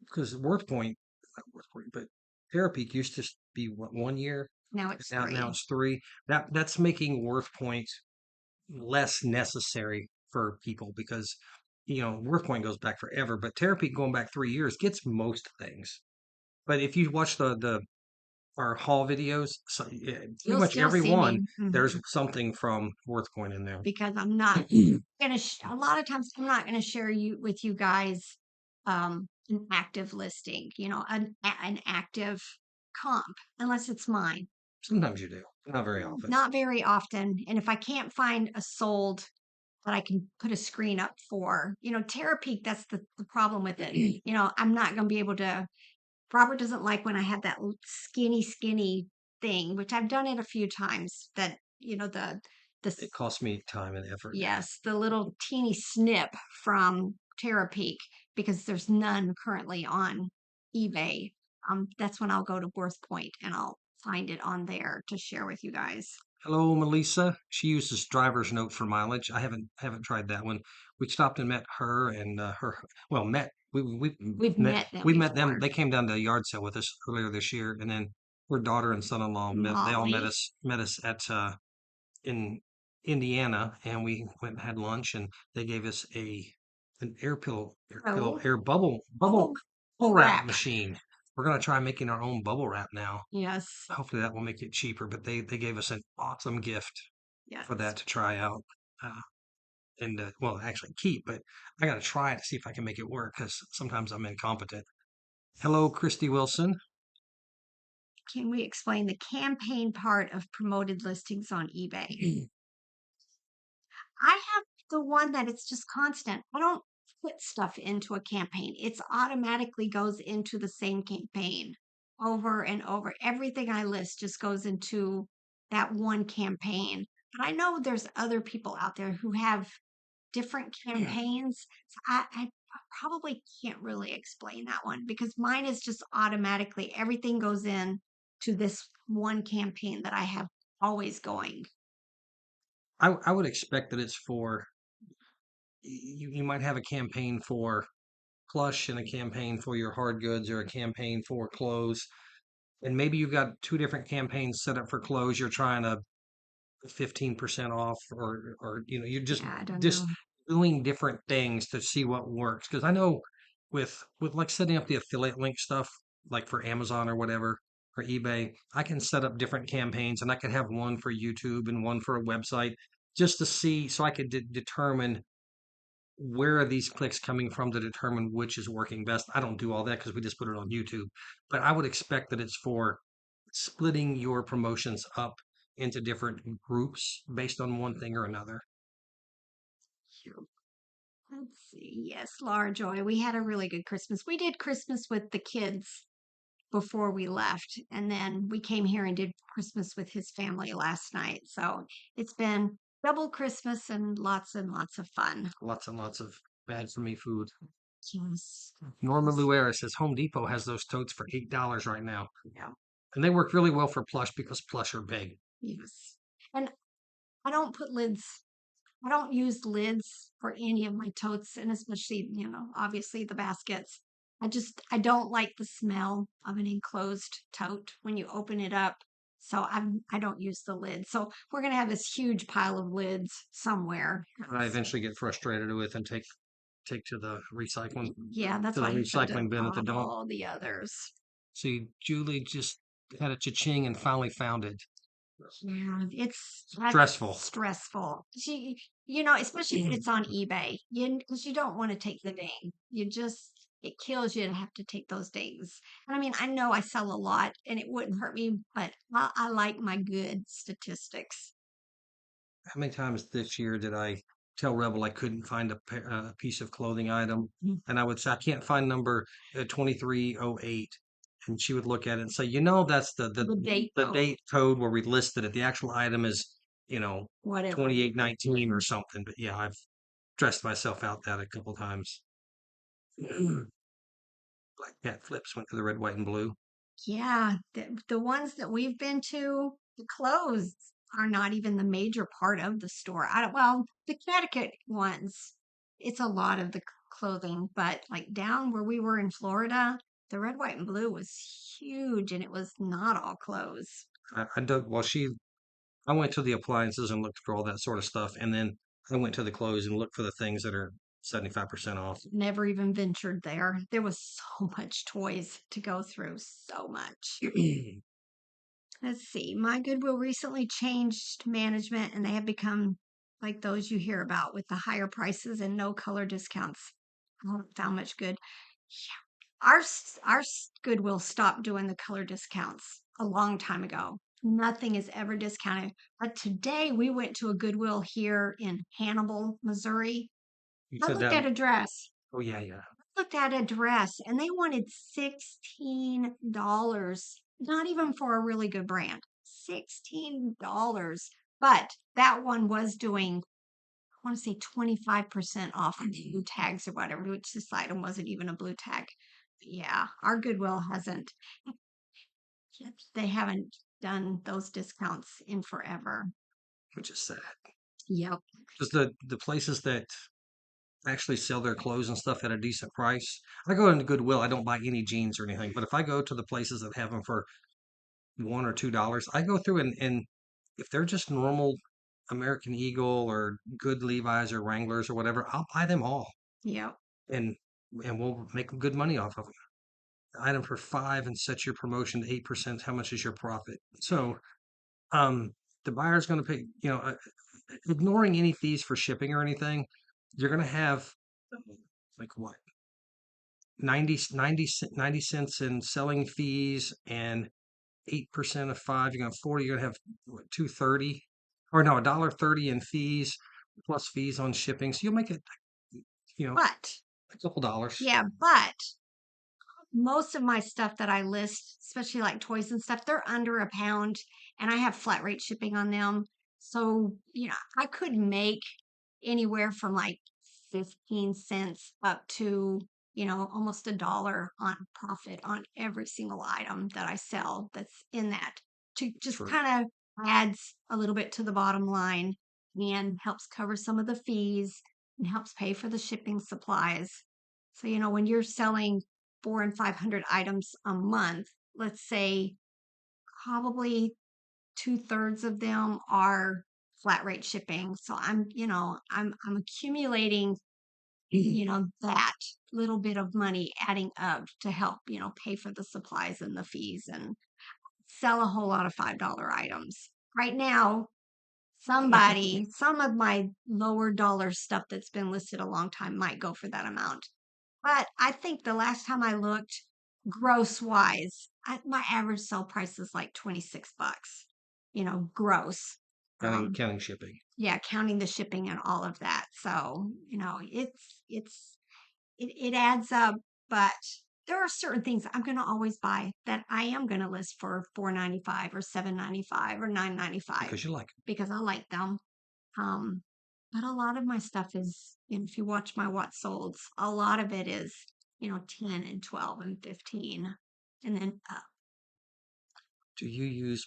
because WorthPoint, not WorthPoint, but Therapy used to be what, 1 year. Now it's Now 3. it's 3. That's making WorthPoint less necessary for people because WorthPoint goes back forever, but Therapy going back 3 years gets most things. But if you watch the our haul videos, so, yeah, pretty You'll much still every see me. one there's something from WorthPoint in there. Because I'm not gonna a lot of times I'm not gonna share with you guys an active listing, an active comp unless it's mine. Sometimes you do, not very often. Not very often. And if I can't find a sold that I can put a screen up for, Terapeak, that's the problem with it. I'm not gonna be able to. Robert doesn't like when I have that skinny thing, which I've done it a few times. That the It costs me time and effort. yes, the little teeny snip from Terapeak because there's none currently on eBay. That's when I'll go to WorthPoint and I'll find it on there to share with you guys. Hello, Melissa. She uses driver's note for mileage. I haven't tried that one. We stopped and met her and her. Well, met We've met them we met them. before. They came down to a yard sale with us earlier this year, and then her daughter and son-in-law met. They all Molly. met us at in Indiana, and we went and had lunch, and they gave us an Oh, air bubble bubble wrap wrap. machine. We're gonna try making our own bubble wrap now. Yes. Hopefully that will make it cheaper, but they gave us an awesome gift Yes. for that to try out. Uh, and well, actually keep, but I got to try it to see if I can make it work because sometimes I'm incompetent. Hello, Christy Wilson. Can we explain the campaign part of promoted listings on eBay? I have the one that it's just constant. I don't put stuff into a campaign. It's automatically goes into the same campaign over and over. Everything I list just goes into that one campaign. But I know there's other people out there who have different campaigns. So I probably can't really explain that one because mine is just automatically everything goes in to this one campaign that I have always going. I would expect that it's for you might have a campaign for plush and a campaign for your hard goods or a campaign for clothes. And maybe you've got two different campaigns set up for clothes. You're trying to 15% off or you're Yeah, I don't just know. doing different things to see what works because I know with like setting up the affiliate link stuff like for Amazon or whatever or eBay, I can set up different campaigns and I could have one for YouTube and one for a website just to see so I could determine where are these clicks coming from to determine which is working best. I don't do all that because we just put it on YouTube, but I would expect that it's for splitting your promotions up into different groups based on one thing or another. Let's see. Yes, Laura Joy. We had a really good Christmas. We did Christmas with the kids before we left, and then we came here and did Christmas with his family last night. So it's been double Christmas and lots of fun. Lots and lots of bad for me food. Yes. Norma Luera says Home Depot has those totes for $8 right now. Yeah. And they work really well for plush because plush are big. Yes. And I don't put lids. I don't use lids for any of my totes, and especially, obviously the baskets. I don't like the smell of an enclosed tote when you open it up. So I don't use the lid. So we're gonna have this huge pile of lids somewhere. I eventually get frustrated with and take to the Yeah, that's why he tried to recycling bin at the bottle dump. all the others. See, Julie just had a cha-ching and finally found it. Yeah, that's Stressful. stressful. Especially if it's on eBay, because you don't want to take the ding. It kills you to have to take those dings. And I mean, I know I sell a lot and it wouldn't hurt me, but I like my good statistics. How many times this year did I tell Rebel I couldn't find a piece of clothing item? And I would say, I can't find number 2308. And she would look at it and say, that's The date the code, date code where we listed it. The actual item is, whatever. 2819 or something. But yeah, I've dressed myself out that a couple times. Black Cat Flips went to the red, white, and blue. Yeah, the ones that we've been to, the clothes are not even the major part of the store. Well, the Connecticut ones, it's a lot of the clothing, but like down where we were in Florida, the red, white, and blue was huge and it was not all clothes. I don't, well, I went to the appliances and looked for all that sort of stuff. And then I went to the clothes and looked for the things that are 75% off. Never even ventured there. There was so much toys to go through, so much. Let's see. My Goodwill recently changed management and they have become like those you hear about with the higher prices and no color discounts. I haven't found much good. Goodwill stopped doing the color discounts a long time ago. Nothing is ever discounted. But today we went to a Goodwill here in Hannibal, Missouri. You I said looked that. at a dress. Oh, yeah, yeah. Looked at a dress and they wanted $16, not even for a really good brand. $16. But that one was doing, I want to say 25% off of the blue tags or whatever, which this item wasn't even a blue tag. But yeah, our Goodwill hasn't, they haven't done those discounts in forever. Which is sad. Yep. Just the places that actually sell their clothes and stuff at a decent price. I go into Goodwill. I don't buy any jeans or anything. But if I go to the places that have them for $1 or $2, I go through and if they're just normal American Eagle or good Levi's or Wranglers or whatever, I'll buy them all. Yep. And we'll make good money off of them. Item for 5 and set your promotion to 8%. How much is your profit? So um, the buyer's going to pay, ignoring any fees for shipping or anything, you're going to have like what? 90 cents in selling fees and 8% of 5, you're going to have 40, you're going to have what, 230 or no, $1.30 in fees plus fees on shipping. So you'll make it, But, a couple dollars. yeah, but most of my stuff that I list, especially like toys and stuff, they're under a pound and I have flat rate shipping on them. So, I could make anywhere from like 15 cents up to, almost $1 on profit on every single item that I sell that's in that to just True. kind of adds a little bit to the bottom line and helps cover some of the fees and helps pay for the shipping supplies. So, when you're selling 400 and 500 items a month, let's say probably 2/3 of them are flat rate shipping. So I'm accumulating, that little bit of money adding up to help, pay for the supplies and the fees and sell a whole lot of $5 items. Right now, some of my lower dollar stuff that's been listed a long time might go for that amount. But I think the last time I looked, gross wise, my average sell price is like $26, gross. Counting shipping. Yeah, counting the shipping and all of that. So, it adds up, but there are certain things I'm going to always buy that I am going to list for $4.95 or $7.95 or $9.95 Because you like them. because I like them. Um, but a lot of my stuff is, if you watch my what solds, a lot of it is, 10 and 12 and 15 and then up. Do you use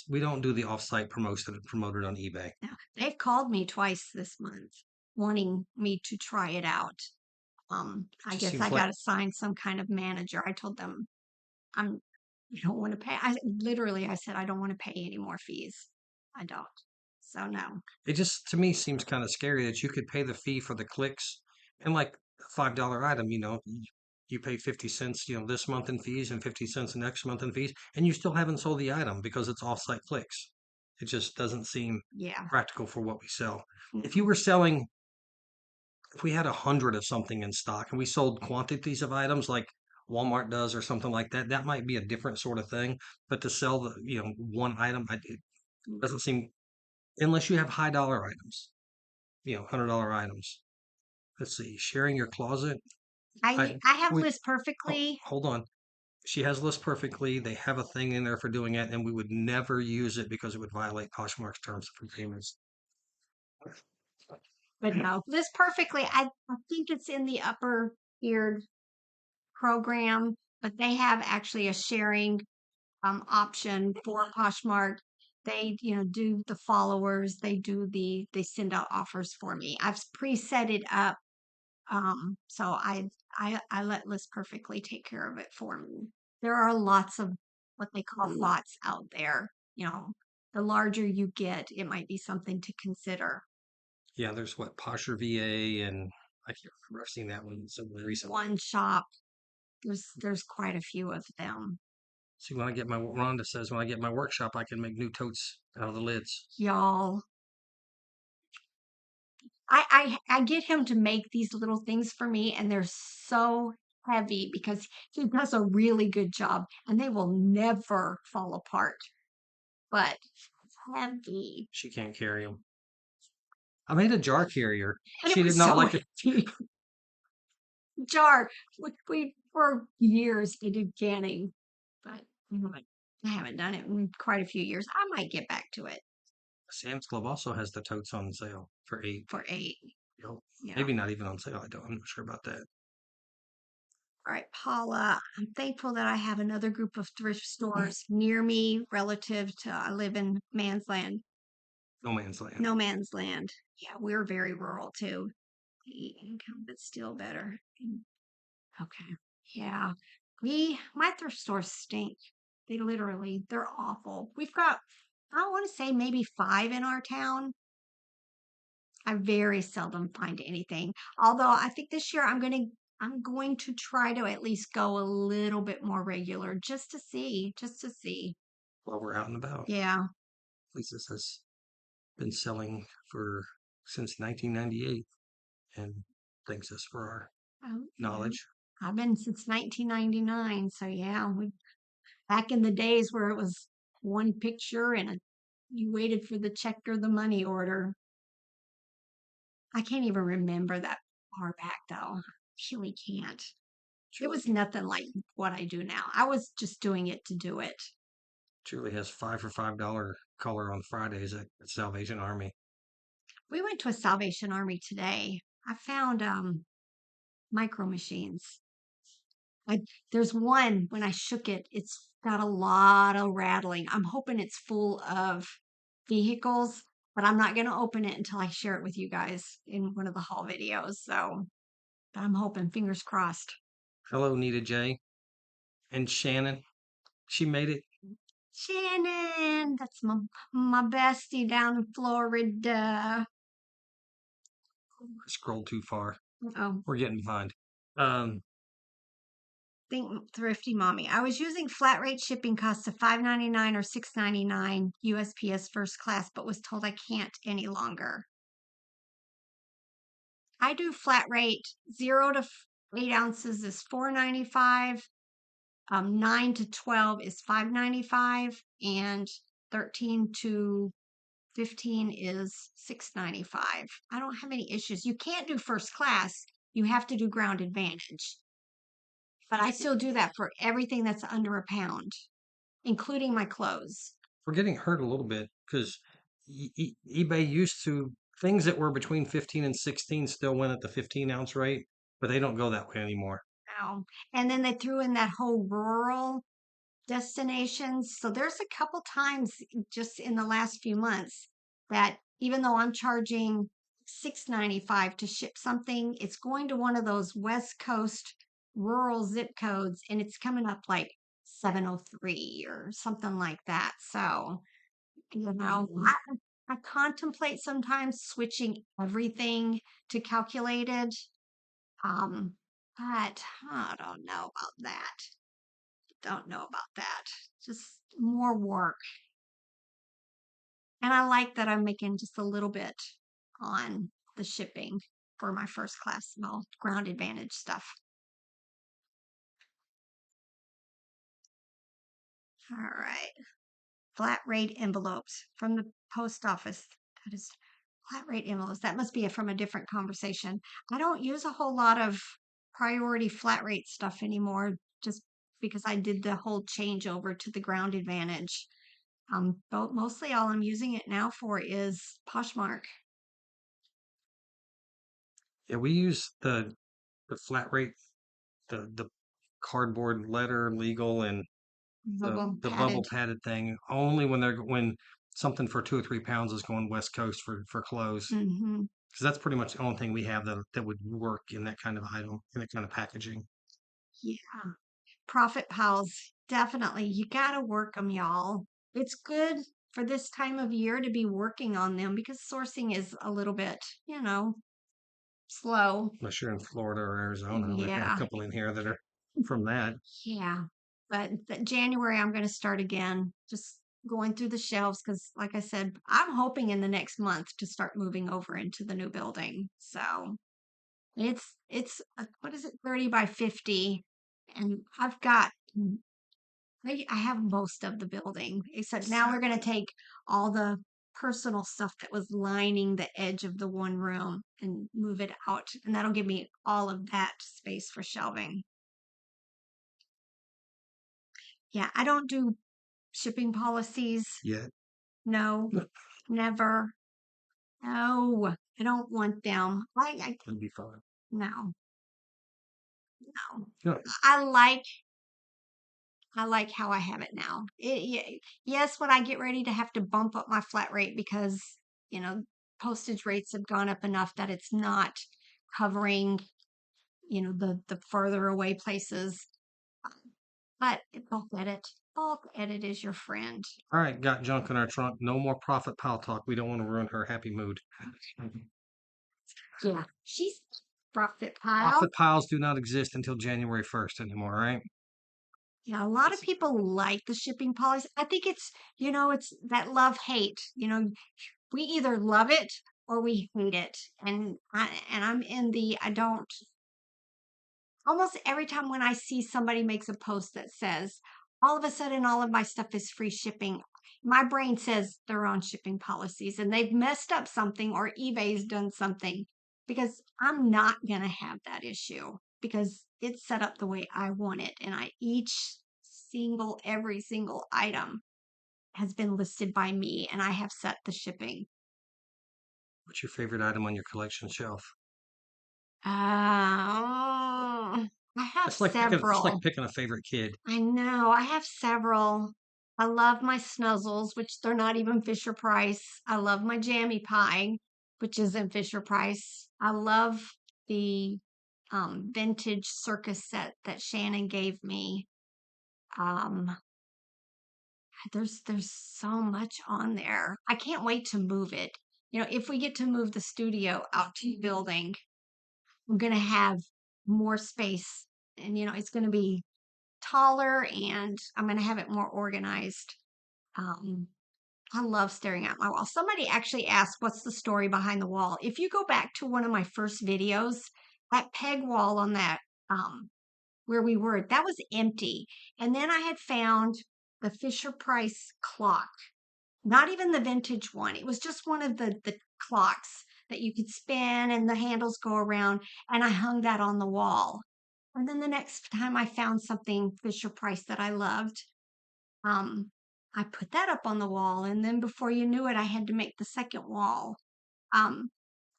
we don't do the off-site promoted on eBay. Now, they've called me twice this month wanting me to try it out. It I just guess seems I like got to sign some kind of manager. I told them I don't want to pay. I said, I don't want to pay any more fees. I don't. So no. it just to me seems kind of scary that you could pay the fee for the clicks and like a $5 item, you pay 50 cents, this month in fees and 50 cents next month in fees, and you still haven't sold the item because it's off-site clicks. It just doesn't seem Yeah. practical for what we sell. If you No. were selling, if we had 100 of something in stock and we sold quantities of items like Walmart does or something like that, that might be a different sort of thing. But to sell one item, it doesn't seem unless you have high dollar items, $100 items. Let's see, sharing your closet. I I have we List Perfectly. hold on. She has List Perfectly. They have a thing in there for doing it, and we would never use it because it would violate Poshmark's terms of agreements. But no, List Perfectly. I think it's in the upper tiered program, but they have actually a sharing option for Poshmark. They, do the followers. They send out offers for me. I've preset it up. So I let List Perfectly take care of it for me. There are lots of what they call bots out there. The larger you get, it might be something to consider. Yeah, there's what Posher VA, and I can't remember. I've seen that one somewhere recently. One Shop. There's quite a few of them. See, when I get my Rhonda says when I get my workshop, I can make new totes out of the lids. Y'all, I get him to make these little things for me, and they're so heavy because he does a really good job, and they will never fall apart. But heavy, She can't carry them. I made a jar carrier. and it She did was not so like it. heavy. Jar. We for years we did canning, but I haven't done it in quite a few years. I might get back to it Sam's Club also has the totes on sale for 8. for 8. Yeah. Maybe not even on sale. I'm not sure about that. All right, Paula, I'm thankful that I have another group of thrift stores near me relative to I live in Mansland, No man's land. no man's land. Yeah, we're very rural too. The income, but still better. Okay. Yeah. My thrift stores stink. They're awful. We've got, I want to say maybe 5 in our town. I very seldom find anything. Although I think this year I'm going to try to at least go a little bit more regular just to see, While we're out and about. Yeah. At least this has been selling for since 1998 and thanks us for our Yeah. knowledge. I've been since 1999. So yeah, back in the days where it was one picture and you waited for the check or the money order. I can't even remember that far back though. Really can't. It was nothing like what I do now. I was just doing it to do it. Julie has 5 for $5 color on Fridays at Salvation Army. We went to a Salvation Army today. I found micro machines. There's one when I shook it, it's got a lot of rattling. I'm hoping it's full of vehicles, but I'm not going to open it until I share it with you guys in one of the haul videos. So I'm hoping, fingers crossed. Hello, Nita J. And Shannon. She made it. Shannon, that's my bestie down in Florida. I scrolled too far. Oh, We're getting behind. think thrifty mommy. I was using flat rate shipping costs of $5.99 or $6.99 USPS first class, but was told I can't any longer. I do flat rate 0 to 8 ounces is $4.95. 9 to 12 is $5.95, and 13 to 15 is $6.95. I don't have any issues. You can't do first class. You have to do ground advantage. But I still do that for everything that's under a pound, including my clothes. We're getting hurt a little bit because eBay used to, things that were between 15 and 16 still went at the 15-ounce rate, but they don't go that way anymore. Wow. And then they threw in that whole rural destinations. So there's a couple times just in the last few months that even though I'm charging $6.95 to ship something. It's going to one of those West Coast rural zip codes, and it's coming up like 703 or something like that. So, I contemplate sometimes switching everything to calculated. Um, but I don't know about that. Don't know about that. Just more work. And I like that I'm making just a little bit on the shipping for my first class small ground advantage stuff. All right. Flat rate envelopes from the post office. That is flat rate envelopes. That must be from a different conversation. I don't use a whole lot of priority flat rate stuff anymore just because I did the whole changeover to the ground advantage. But mostly all I'm using it now for is Poshmark. Yeah, we use the flat rate, the cardboard letter legal and Bubble the padded. bubble padded thing only when something for 2 or 3 pounds is going West Coast for clothes. Hmm. Because that's pretty much the only thing we have that would work in that kind of item, in that kind of packaging. Yeah. Profit piles. Definitely. You got to work them, y'all. It's good for this time of year to be working on them because sourcing is a little bit, slow. Unless you're in Florida or Arizona, we've got a Yeah. couple in here that are from that. Yeah. But January, I'm going to start again, just going through the shelves because, like I said, I'm hoping in the next month to start moving over into the new building. So it's what is it, 30 by 50, and I've got I have most of the building, except now we're going to take all the personal stuff that was lining the edge of the one room and move it out, and that'll give me all of that space for shelving. Yeah, I don't do shipping policies. Yeah, No, never. No, I don't want them. it'd be fun. No, no. Yeah, I like I like how I have it now. Yes, when I get ready to have to bump up my flat rate because, you know, postage rates have gone up enough that it's not covering, the further away places. But bulk edit. Bulk edit is your friend. all right, got junk in our trunk. No more profit pile talk. We don't want to ruin her happy mood. Yeah. She's profit pile. Profit piles do not exist until January 1st anymore, right? Yeah, a lot of people like the shipping policy. I think it's that love hate. We either love it or we hate it. And I'm in the I don't almost every time when I see somebody makes a post that says all of a sudden all of my stuff is free shipping, my brain says they're on shipping policies and they've messed up something or eBay's done something because I'm not going to have that issue because it's set up the way I want it. And every single item has been listed by me and I have set the shipping. What's your favorite item on your collection shelf? I have It's like several. picking a favorite kid. I know. I have several. I love my snuzzles, which they're not even Fisher Price. I love my jammy pie, which isn't Fisher Price. I love the vintage circus set that Shannon gave me. Um, there's so much on there. I can't wait to move it. If we get to move the studio out to the building, I'm gonna have more space, and it's gonna be taller and I'm going to have it more organized. Um, I love staring at my wall. Somebody actually asked, what's the story behind the wall? If you go back to one of my first videos, that peg wall on that, where we were, that was empty. And then I had found the Fisher Price clock, not even the vintage one. It was just one of the clocks that you could spin and the handles go around. And I hung that on the wall. And then the next time I found something Fisher Price that I loved, um, I put that up on the wall. And then before you knew it, I had to make the second wall. Um,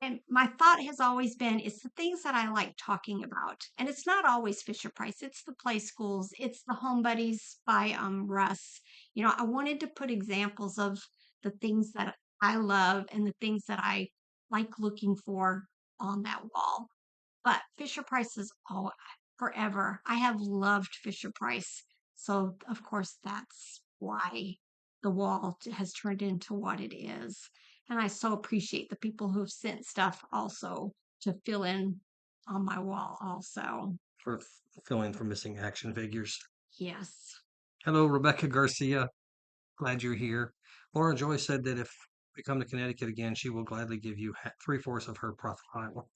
and my thought has always been it's the things that I like talking about. And it's not always Fisher Price, it's the Play Schools, it's the Home Buddies by Russ. I wanted to put examples of the things that I love and the things that I like looking for on that wall. But Fisher Price is forever. I have loved Fisher Price. So of course that's why the wall has turned into what it is. And I so appreciate the people who've sent stuff also to fill in on my wall also. For filling for missing action figures. Yes. Hello, Rebecca Garcia. Glad you're here. Laura Joy said that if we come to Connecticut again, she will gladly give you 3/4 of her profit pile.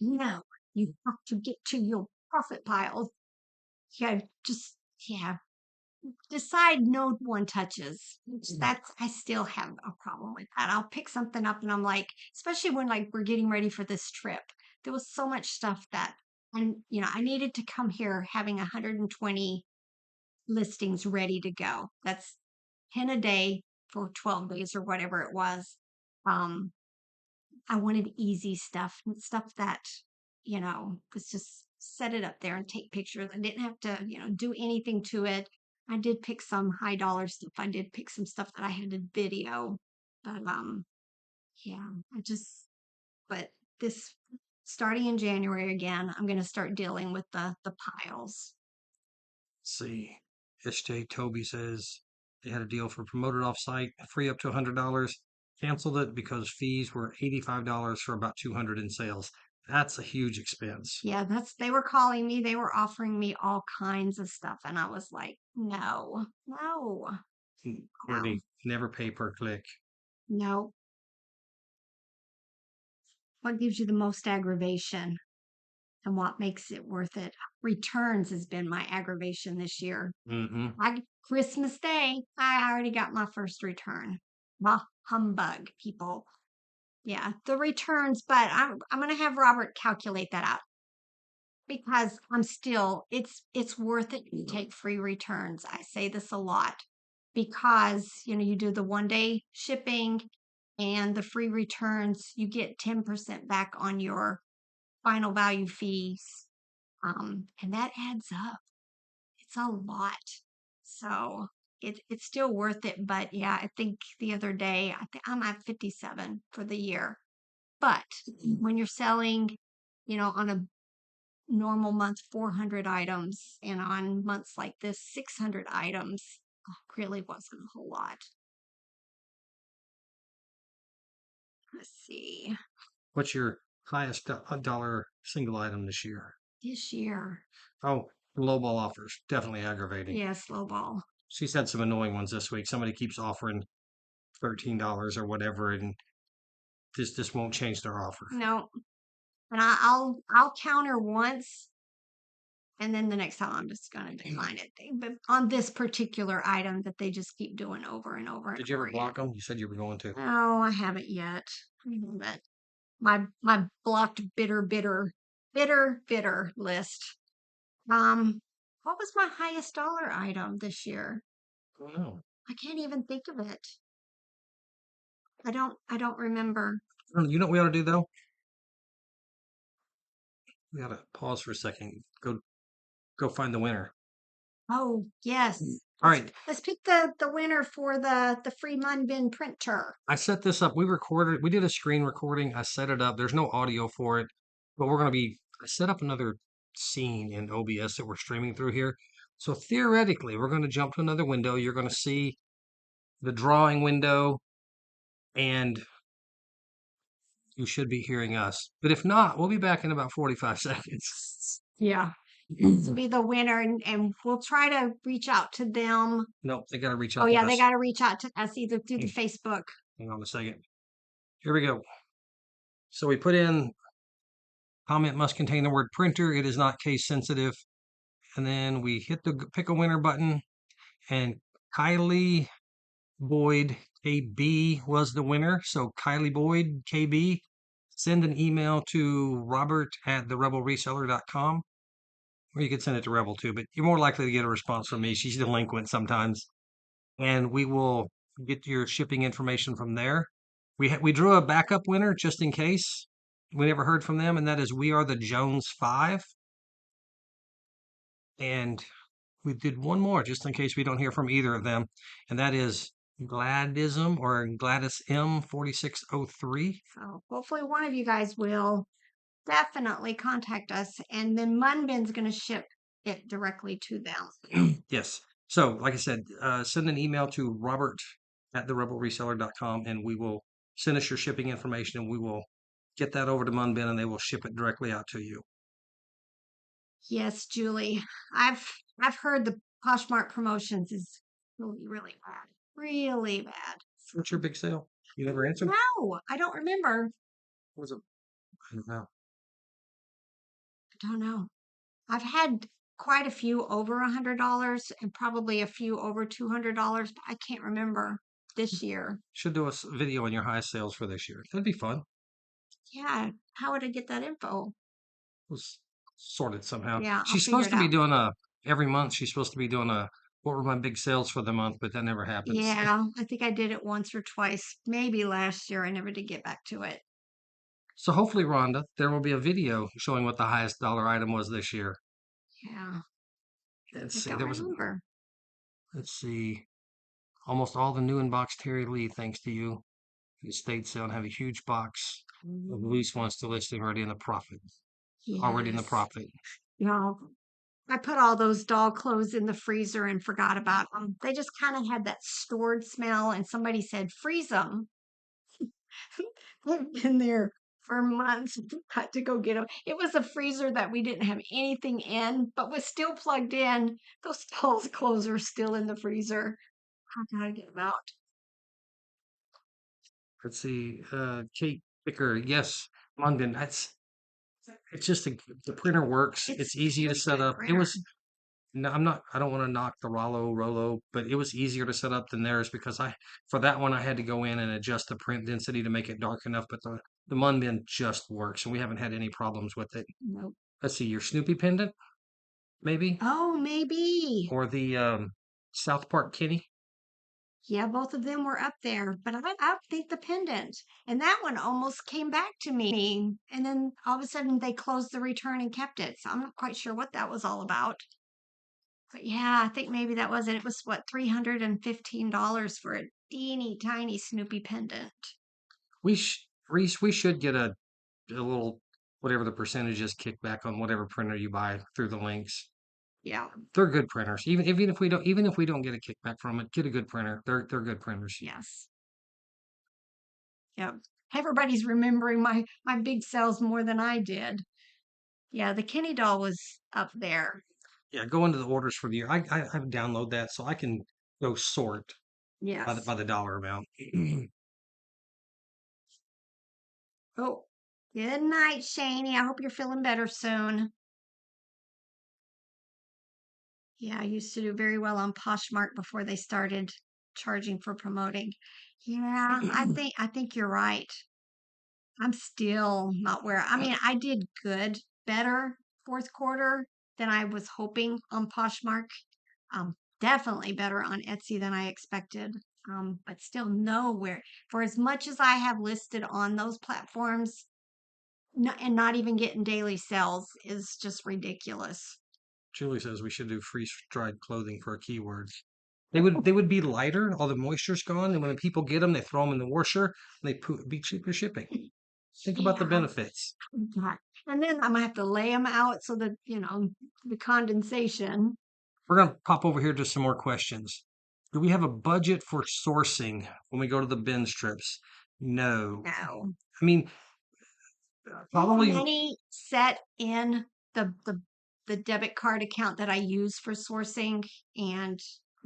No, you have to get to your profit pile. Yeah, yeah, decide no one touches. That's I still have a problem with that. I'll pick something up and I'm like, especially when like we're getting ready for this trip, there was so much stuff that and I needed to come here having 120 listings ready to go. That's 10 a day for 12 days or whatever it was. Um, I wanted easy stuff, stuff that, was just set it up there and take pictures. I didn't have to, do anything to it. I did pick some high dollar stuff. I did pick some stuff that I had to video. But yeah, but this starting in January again, I'm gonna start dealing with the piles. Let's see. SJ Toby says they had a deal for promoted offsite, free up to $100. Canceled it because fees were $85 for about 200 in sales. That's a huge expense. Yeah, they were calling me, they were offering me all kinds of stuff, and I was like, no, no, Courtney, never pay per click. no. What gives you the most aggravation and what makes it worth it? Returns has been my aggravation this year. Christmas Day, I already got my first return. Bah, humbug, people. Yeah, the returns, but I'm gonna have Robert calculate that out because it's worth it to take free returns. I say this a lot because you do the 1 day shipping and the free returns, you get 10% back on your final value fees. And that adds up. It's a lot. So it's still worth it. But yeah, I think the other day, I think I'm at 57 for the year. But when you're selling, on a normal month, 400 items, and on months like this, 600 items, really wasn't a whole lot. Let's see. What's your highest dollar single item this year? This year. Oh, lowball offers. Definitely aggravating. Yes, lowball. She's had some annoying ones this week. Somebody keeps offering $13 or whatever, and this won't change their offer. No. And I'll counter once, and then the next time I'm just gonna decline it. But on this particular item that they just keep doing over and over. Did you ever block them? You said you were going to. No, I haven't yet. But my blocked bitter list. What was my highest dollar item this year? I don't know. I can't even think of it. I don't remember. You know what we ought to do though? We ought to pause for a second. Go find the winner. Oh, yes. All right. Let's pick the winner for the free Munbin printer. I set this up. We did a screen recording. I set it up. There's no audio for it, but I set up another scene in OBS that we're streaming through here. So theoretically, we're going to jump to another window. You're going to see the drawing window, and you should be hearing us. But if not, we'll be back in about 45 seconds. Yeah. This will be the winner, and we'll try to reach out to them. Nope, they got to reach out Oh, to yeah, us. they got to reach out to us either through the Facebook. Hang on a second. Here we go. So we put in comment must contain the word printer. It is not case sensitive. And then we hit the pick a winner button, and Kylie Boyd KB was the winner. So Kylie Boyd KB, send an email to robert@therebelreseller.com, or you could send it to Rebel too, but you're more likely to get a response from me. She's delinquent sometimes, and we will get your shipping information from there. We drew a backup winner just in case we never heard from them, and that is We Are the Jones 5. And we did one more just in case we don't hear from either of them, and that is Gladism or Gladys M 4603. So hopefully one of you guys will definitely contact us, and then Munbin's going to ship it directly to them. Yes. So, like I said, send an email to Robert at therebelreseller.com and we will send us your shipping information and we will get that over to Munbin and they will ship it directly out to you. Yes, Julie. I've I've heard the Poshmark promotions is really, really bad. Really bad. What's your big sale? You never answered? No, I don't remember. What was it? I don't know. I don't know. I've had quite a few over $100 and probably a few over $200, but I can't remember this year. Should do a video on your highest sales for this year. That'd be fun. Yeah, how would I get that info? Was sorted somehow. Yeah, I'll She's figure supposed it to be out. doing a every month. She's supposed to be doing a what were my big sales for the month, but that never happens. Yeah, I think I did it once or twice, maybe last year. I never did get back to it. So hopefully, Rhonda, there will be a video showing what the highest dollar item was this year. Yeah, Let's I see. don't There was. remember. Let's see. Almost all the new inbox Terry Lee, thanks to you. The estate sale and have a huge box of loose ones to listing already in the profit. Already in the Yes. profit. Yeah, I put all those doll clothes in the freezer and forgot about them. They just kind of had that stored smell, and somebody said, freeze them. They've been there for months. Had to go get them. It was a freezer that we didn't have anything in, but was still plugged in. Those doll's clothes are still in the freezer. I gotta get them out. Let's see. Kate Picker. Yes. London. It's just the printer works. It's It's easy a to really set good up. It printer. was no, I don't want to knock the Rolo, but it was easier to set up than theirs because for that one I had to go in and adjust the print density to make it dark enough, but the Munbin just works and we haven't had any problems with it. Nope. Let's see, your Snoopy pendant, maybe? Oh, maybe. Or the South Park Kitty. Yeah, both of them were up there, but I think the pendant and that one almost came back to me. And then all of a sudden they closed the return and kept it. So I'm not quite sure what that was all about. But yeah, I think maybe that was it. It was what, $315 for a teeny tiny Snoopy pendant. Reese, we should get a little whatever the percentage is kickback on whatever printer you buy through the links. Yeah. They're good printers. Even if we don't get a kickback from it, get a good printer. They're good printers. Yes. Yep. Everybody's remembering my big sales more than I did. Yeah, the Kenny doll was up there. Yeah, go into the orders for the year. I download that so I can go sort Yes. by the dollar amount. Oh, good night, Shani. I hope you're feeling better soon. Yeah, I used to do very well on Poshmark before they started charging for promoting. Yeah, I think you're right. I'm still not where I mean, I did good, better fourth quarter than I was hoping on Poshmark. Definitely better on Etsy than I expected. But still nowhere for as much as I have listed on those platforms, and not even getting daily sales is just ridiculous. Julie says we should do freeze dried clothing for our keywords. They would be lighter. All the moisture's gone, and when people get them, they throw them in the washer. And be cheaper shipping. Think about the Yeah. benefits. God. And then I'm gonna have to lay them out so that, the condensation. We're gonna pop over here to some more questions. Do we have a budget for sourcing when we go to the bin strips? No. No. I mean, probably Money set in the debit card account that I use for sourcing, and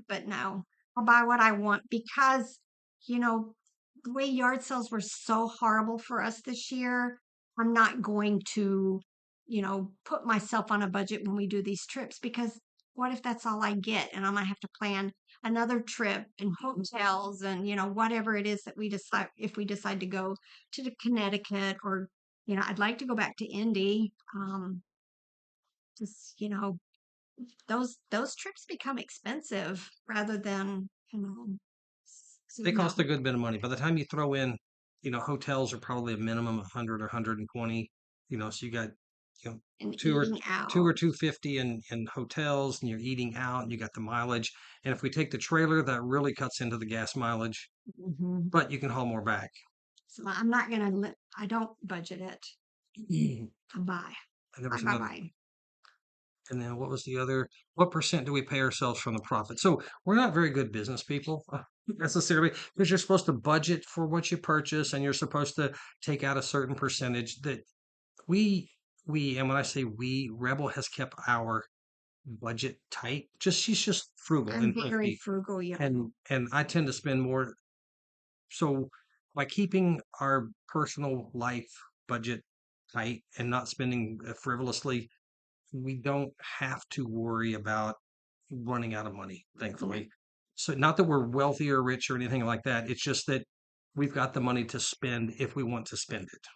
but no, I'll buy what I want because, you know, the way yard sales were so horrible for us this year, I'm not going to, put myself on a budget when we do these trips because what if that's all I get and I'm gonna have to plan another trip and hotels and whatever it is that we decide if we decide to go to the Connecticut or I'd like to go back to Indy. Just those trips become expensive rather than they no. cost a good bit of money. By the time you throw in, hotels are probably a minimum of 100 or 120. So you got you know, and two or eating two or out. 250 in hotels, and you're eating out, and you got the mileage. And if we take the trailer, that really cuts into the gas mileage, Hmm. but you can haul more back. So I'm not gonna I don't budget it. And I buy. there Buy, was buy, another. buy. And then what was the other? What percent do we pay ourselves from the profit? So we're not very good business people necessarily, because you're supposed to budget for what you purchase, and you're supposed to take out a certain percentage. That we and when I say we, Rebel has kept our budget tight. She's just frugal I'm and very thrifty, frugal, yeah. and I tend to spend more. So by keeping our personal life budget tight and not spending frivolously, we don't have to worry about running out of money, Yeah, thankfully. So not that we're wealthy or rich or anything like that. It's just that we've got the money to spend if we want to spend it.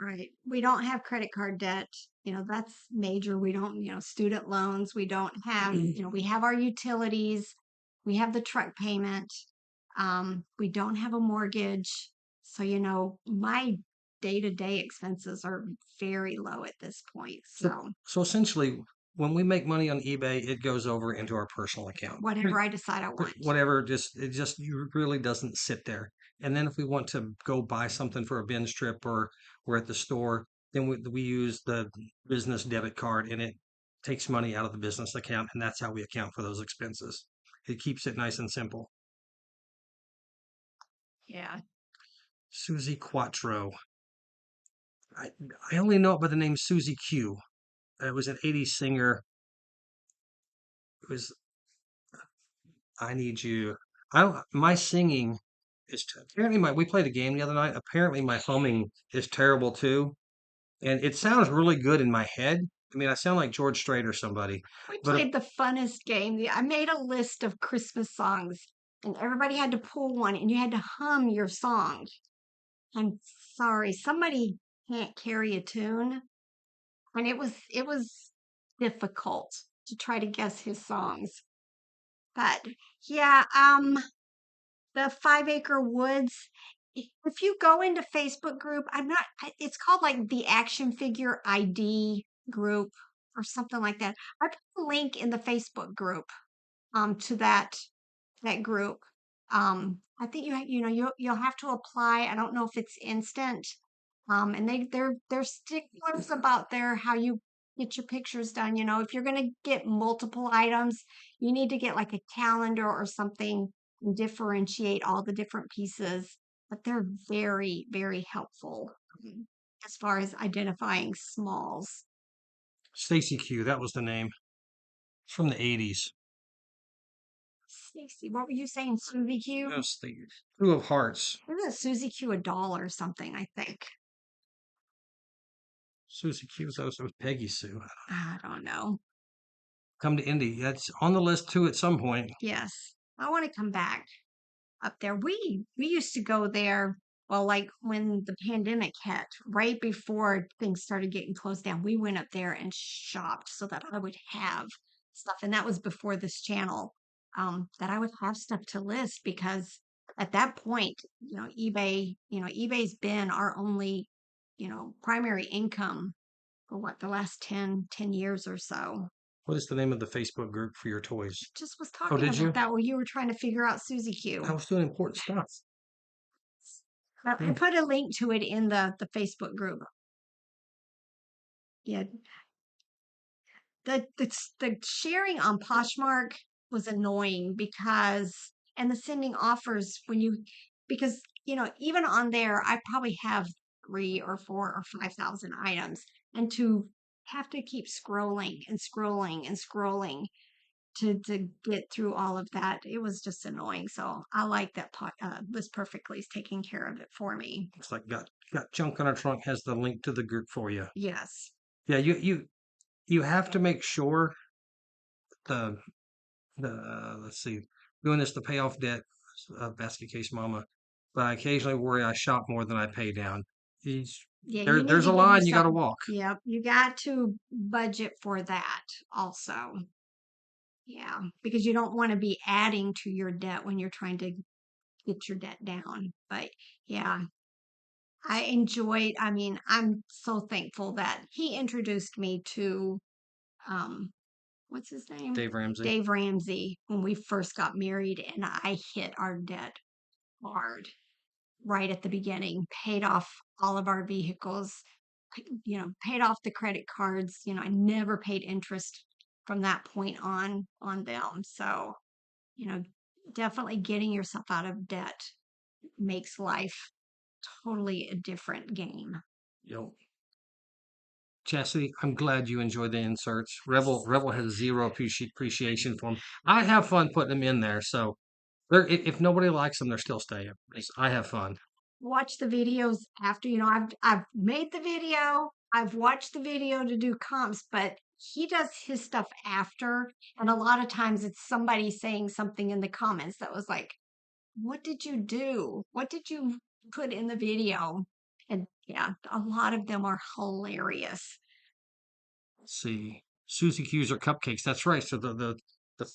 right. We don't have credit card debt. That's major. We don't, student loans. We don't have, we have our utilities. We have the truck payment. We don't have a mortgage. So, my day-to-day expenses are very low at this point. So, So so essentially, when we make money on eBay, it goes over into our personal account. whatever I decide I want. Whatever, it just really doesn't sit there. And then if we want to go buy something for a binge trip, or we're at the store, then we use the business debit card, and it takes money out of the business account, and that's how we account for those expenses. It keeps it nice and simple. Yeah. Susie Quattro. I, I only know it by the name Susie Q. It was an 80s singer. It was I Need You. I don't, my singing apparently we played a game the other night. Apparently my humming is terrible too. And it sounds really good in my head. I mean, I sound like George Strait or somebody, We but played the funnest game. I made a list of Christmas songs, and everybody had to pull one, and you had to hum your song. I'm sorry, somebody can't carry a tune, and it was difficult to try to guess his songs. But yeah, the 5 Acre Woods. If you go into Facebook group, it's called like the Action Figure ID group or something like that. I put a link in the Facebook group to that group. I think you'll have to apply. I don't know if it's instant. And they're sticklers about their how you get your pictures done. If you're gonna get multiple items, you need to get like a calendar or something and differentiate all the different pieces. But they're very, very helpful as far as identifying smalls. Stacy Q, that was the name. It's from the 80s. Stacy, what were you saying, Suzy Q? That's the Two of Hearts. Isn't Suzy Q $1 or something? I think. Susie Q, so it was Peggy Sue. I don't know. Come to Indy. That's on the list too at some point. Yes, I want to come back up there. We used to go there. Well, like when the pandemic hit, right before things started getting closed down, we went up there and shopped so that I would have stuff. And that was before this channel, that I would have stuff to list because at that point, eBay's been our only, primary income for the last 10 years or so. What is the name of the Facebook group for your toys? Just was Oh, talking did about you? that while you were trying to figure out Suzy I Q. was doing important stuff. I Hmm. put a link to it in the Facebook group. Yeah, the sharing on Poshmark was annoying and the sending offers because even on there I probably have 3 or 4 or 5,000 items, and to have to keep scrolling and scrolling and scrolling to get through all of that, it was just annoying. So I like that Liz Perfectly is taking care of it for me. It's like got junk on our trunk has the link to the group for you. Yes. Yeah, you have to make sure the let's see, doing this to pay off debt, basket case mama. But I occasionally worry I shop more than I pay down. He's, Yeah, there, you need there's to a give line you got to yourself, walk. yep, you got to budget for that also. Yeah, because you don't want to be adding to your debt when you're trying to get your debt down. But yeah, I enjoyed, I mean, I'm so thankful that he introduced me to, um, what's his name? Dave Ramsey. Dave Ramsey when we first got married, and I hit our debt hard right at the beginning, paid off all of our vehicles, paid off the credit cards. I never paid interest from that point on them. So, you know, definitely getting yourself out of debt makes life totally a different game. Yo, Chastity, I'm glad you enjoy the inserts. Rebel has zero appreciation for them. I have fun putting them in there, so if nobody likes them, they're still staying. I have fun. Watch the videos after, I've made the video, I've watched the video to do comps, but he does his stuff after. And a lot of times it's somebody saying something in the comments that was like, what did you do? What did you put in the video? And yeah, a lot of them are hilarious. Let's see. Susie Q's are cupcakes. That's right. So the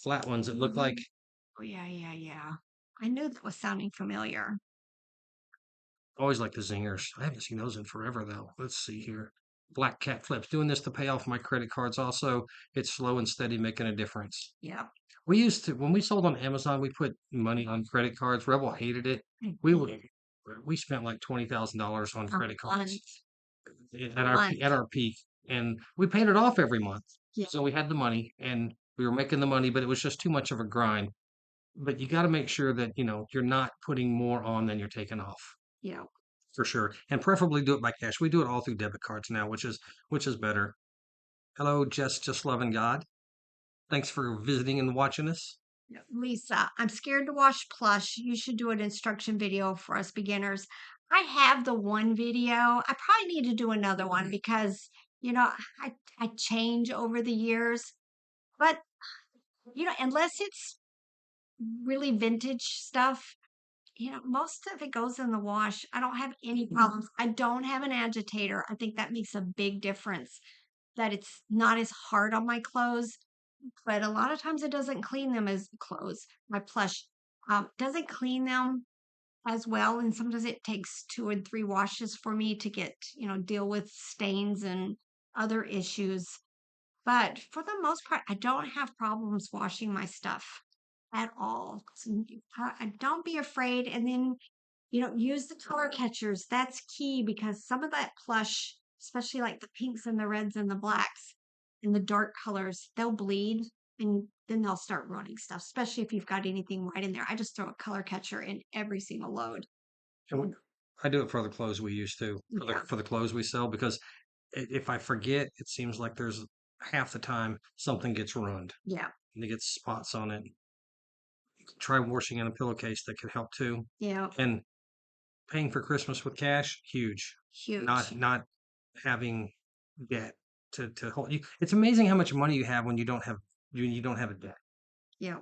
flat ones that look like Oh, yeah, yeah, yeah. I knew that was sounding familiar. always like the zingers. I haven't seen those in forever though. Let's see here. Black cat flips. Doing this to pay off my credit cards also. It's slow and steady making a difference. Yeah. We used to when we sold on Amazon, we put money on credit cards. Rebel hated it. I We did would we spent like $20,000 on a credit month. cards A month. at our peak, and we paid it off every month. Yeah. So we had the money and we were making the money, but it was just too much of a grind. But you got to make sure that you're not putting more on than you're taking off Yeah. for sure, and preferably do it by cash. We do it all through debit cards now, which is better. Hello, just loving God. Thanks for visiting and watching us. Yeah. Lisa, I'm scared to wash Plush. You should do an instruction video for us beginners. I have the one video. I probably need to do another one because, you know, I I change over the years. But, unless it's really vintage stuff, most of it goes in the wash. I don't have any problems. I don't have an agitator. I think that makes a big difference that it's not as hard on my clothes, but a lot of times it doesn't clean them as clothes. My Plush doesn't clean them as well, and sometimes it takes 2 and 3 washes for me to deal with stains and other issues. But for the most part, I don't have problems washing my stuff at all. So don't be afraid. And then, use the color catchers. That's key because some of that Plush, especially like the pinks and the reds and the blacks and the dark colors, they'll bleed and then they'll start running stuff, especially if you've got anything white in there. I just throw a color catcher in every single load. And I do it for the clothes we use to, Yeah. for the clothes we sell, because if I forget, it seems like there's half the time something gets ruined Yeah. and it gets spots on it. Try washing in a pillowcase that could help too. Yeah. And paying for Christmas with cash, huge. Huge. Not having debt to hold you. It's amazing how much money you have when you don't have a debt. Yeah.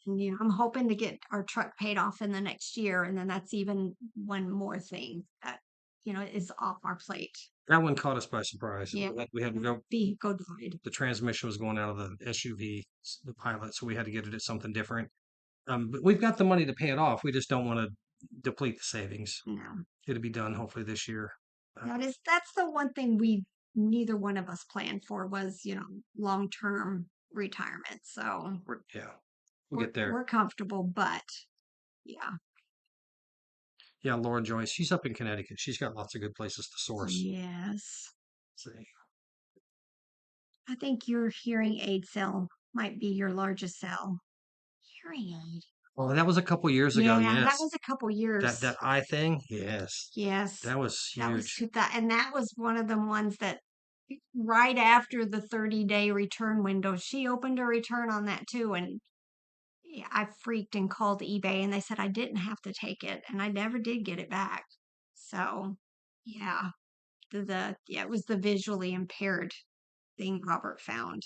And, I'm hoping to get our truck paid off in the next year. And then that's even one more thing that, is off our plate. That one caught us by surprise. Yeah. We had to go. Vehicle died. The transmission was going out of the SUV, the Pilot, so we had to get it at something different. But we've got the money to pay it off. We just don't want to deplete the savings. No. It'll be done hopefully this year. That's the one thing neither one of us planned for was, long-term retirement. So Yeah, we'll get there. we're comfortable, but yeah. Yeah, Laura Joyce, she's up in Connecticut. She's got lots of good places to source. Yes. See. I think your hearing aid sale might be your largest sale. Hearing aid. Well, that was a couple years ago. Yeah, that Yes, was a couple years. that eye thing. Yes, Yes. that was That was huge. 2000, and that was one of the ones that right after the 30-day return window, she opened a return on that too. And yeah, I freaked and called eBay and they said I didn't have to take it and I never did get it back. So yeah, yeah, it was the visually impaired thing Robert found.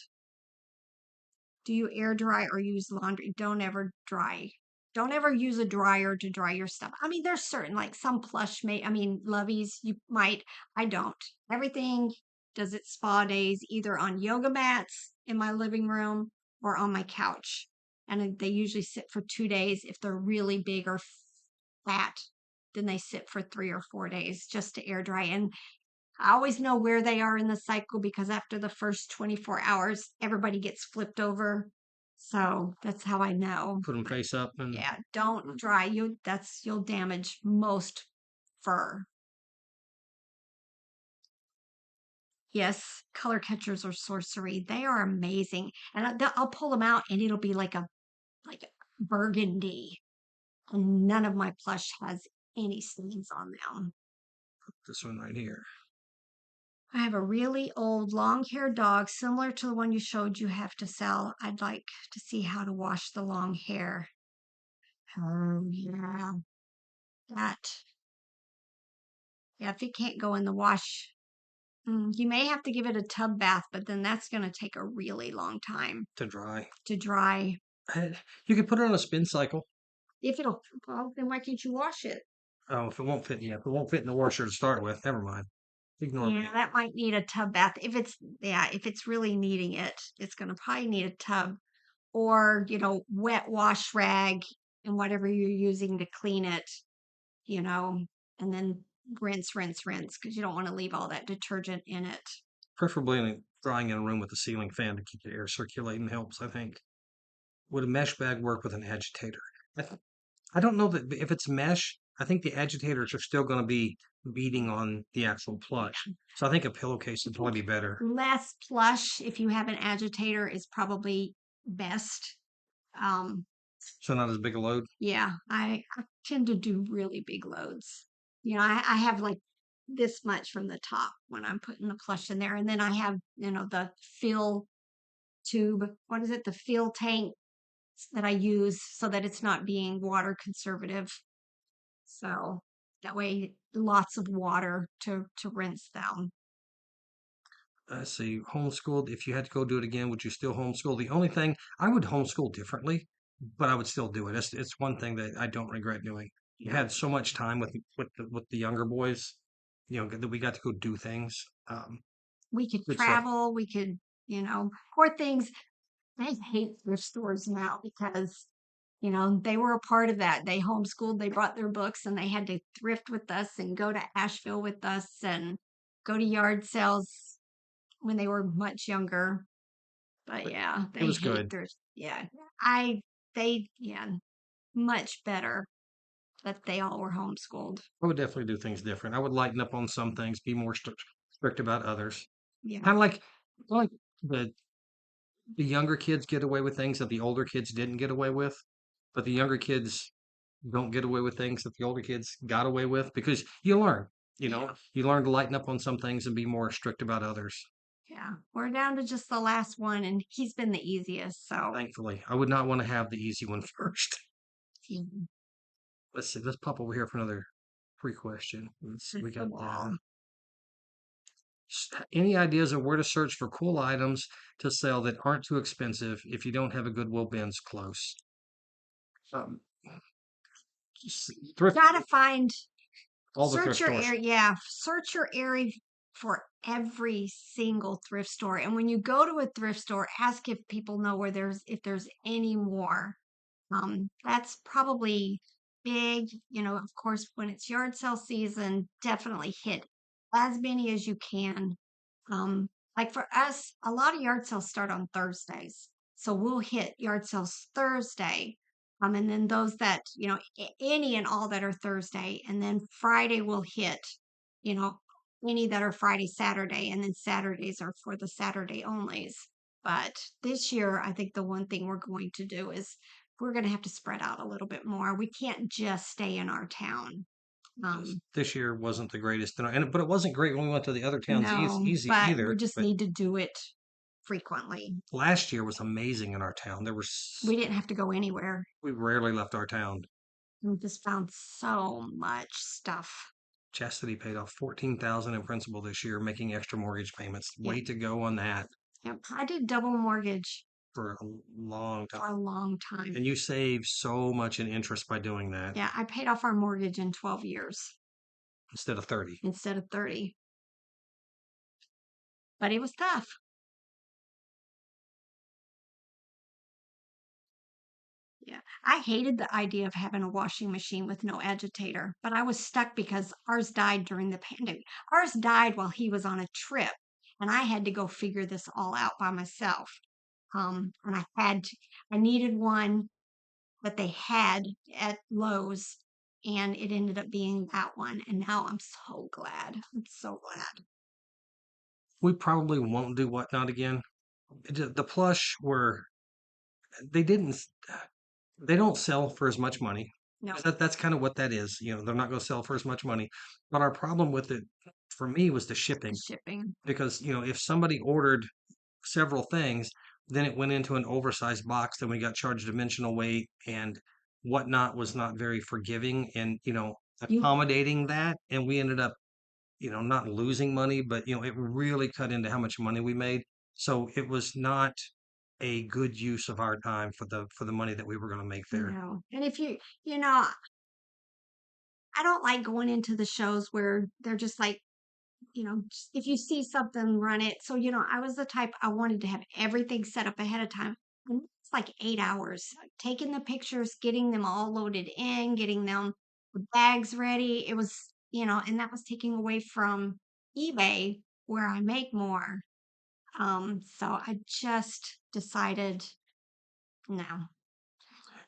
Do you air dry or use laundry? Don't ever dry. Don't ever use a dryer to dry your stuff. I mean, there's certain like some Plush Loveys you might. I don't. Everything does its spa days either on yoga mats in my living room or on my couch. And they usually sit for 2 days if they're really big or fat. then they sit for 3 or 4 days just to air dry. And I always know where they are in the cycle because after the first 24 hours, everybody gets flipped over. So that's how I know. Put them face up and Yeah, don't dry. You'll damage most fur. Yes, color catchers are sorcery. They are amazing. And I'll pull them out and it'll be like a burgundy. And none of my plush has any stains on them. this one right here. I have a really old long-haired dog similar to the one you showed you have to sell. I'd like to see how to wash the long hair. Oh, yeah. That. Yeah, if it can't go in the wash, you may have to give it a tub bath, but then that's going to take a really long time To dry. to dry. You could put it on a spin cycle. Well, then why can't you wash it? Oh, if it won't fit, if it won't fit in the washer to start with, never mind. Ignore me. Yeah, that might need a tub bath. If it's really needing it, it's going to probably need a tub or, wet wash rag and whatever you're using to clean it, and then rinse because you don't want to leave all that detergent in it. Preferably drying in a room with a ceiling fan to keep the air circulating helps, I think. Would a mesh bag work with an agitator? I don't know that if it's mesh, I think the agitators are still going to be beating on the actual plush. So I think a pillowcase would probably be better. Less plush, if you have an agitator, is probably best. So not as big a load? Yeah, I tend to do really big loads. I have like this much from the top when I'm putting the plush in there. And then I have, the fill tube. What is it? The fill tank that I use so that it's not being water conservative. So that way, lots of water to rinse them. Let's see, homeschooled. If you had to go do it again, would you still homeschool? The only thing I would homeschool differently, but I would still do it. It's one thing that I don't regret doing. You had so much time with the younger boys, that we got to go do things. We could Good stuff. travel. We could, poor things. They hate thrift stores now because, they were a part of that. They homeschooled, they brought their books, and they had to thrift with us and go to Asheville with us and go to yard sales when they were much younger. But yeah, It was hate good. thrift. Yeah, much better that they all were homeschooled. I would definitely do things different. I would lighten up on some things, be more strict about others. Yeah. Kind of like the younger kids get away with things that the older kids didn't get away with, but the younger kids don't get away with things that the older kids got away with because you learn, you learn to lighten up on some things and be more strict about others. Yeah. We're down to just the last one, and he's been the easiest. So Thankfully, I would not want to have the easy one first. Mhm. Let's see. Let's pop over here for another free question. Let's see. We got that. Any ideas of where to search for cool items to sell that aren't too expensive if you don't have a Goodwill bins close? Um, thrift, Gotta find all the search thrift your stores. area. Yeah, search your area for every single thrift store. And when you go to a thrift store, ask if people know if there's any more. That's probably big. Of course, when it's yard sale season, definitely hit as many as you can. Like for us, a lot of yard sales start on Thursdays. So we'll hit yard sales Thursday. And then those that, any and all that are Thursday. And then Friday will hit, you know, any that are Friday, Saturday. And then Saturdays are for the Saturday onlys. But this year, I think the one thing we're going to do is we're going to have to spread out a little bit more. We can't just stay in our town. This year wasn't the greatest, but it wasn't great when we went to the other towns No, easy but either. we just But need to do it frequently. last year was amazing in our town. We didn't have to go anywhere. We rarely left our town. We just found so much stuff. Chastity paid off $14,000 in principal this year, making extra mortgage payments. Yep. Way to go on that. Yep. I did double mortgage For a long time. for a long time. And you save so much in interest by doing that. Yeah, I paid off our mortgage in 12 years. Instead of 30. Instead of 30. But it was tough. Yeah. I hated the idea of having a washing machine with no agitator, but I was stuck because ours died during the pandemic. Ours died while he was on a trip, and I had to go figure this all out by myself. And I needed one that they had at Lowe's, and it ended up being that one. And now I'm so glad. I'm so glad. We probably won't do Whatnot again. The Plush were they didn't they don't sell for as much money. No, 'Cause that's kind of what that is. They're not going to sell for as much money. But our problem with it for me was the the shipping shipping. because, if somebody ordered several things, then it went into an oversized box, then we got charged dimensional weight and Whatnot was not very forgiving and, You, accommodating that. And we ended up, not losing money, but, it really cut into how much money we made. So it was not a good use of our time for the money that we were going to make there. and if you know, I don't like going into the shows where they're just like, just if you see something, run it. So, I was the type I wanted to have everything set up ahead of time. And it's like 8 hours, taking the pictures, getting them all loaded in, getting them the bags ready. It was, and that was taking away from eBay where I make more. So I just decided no.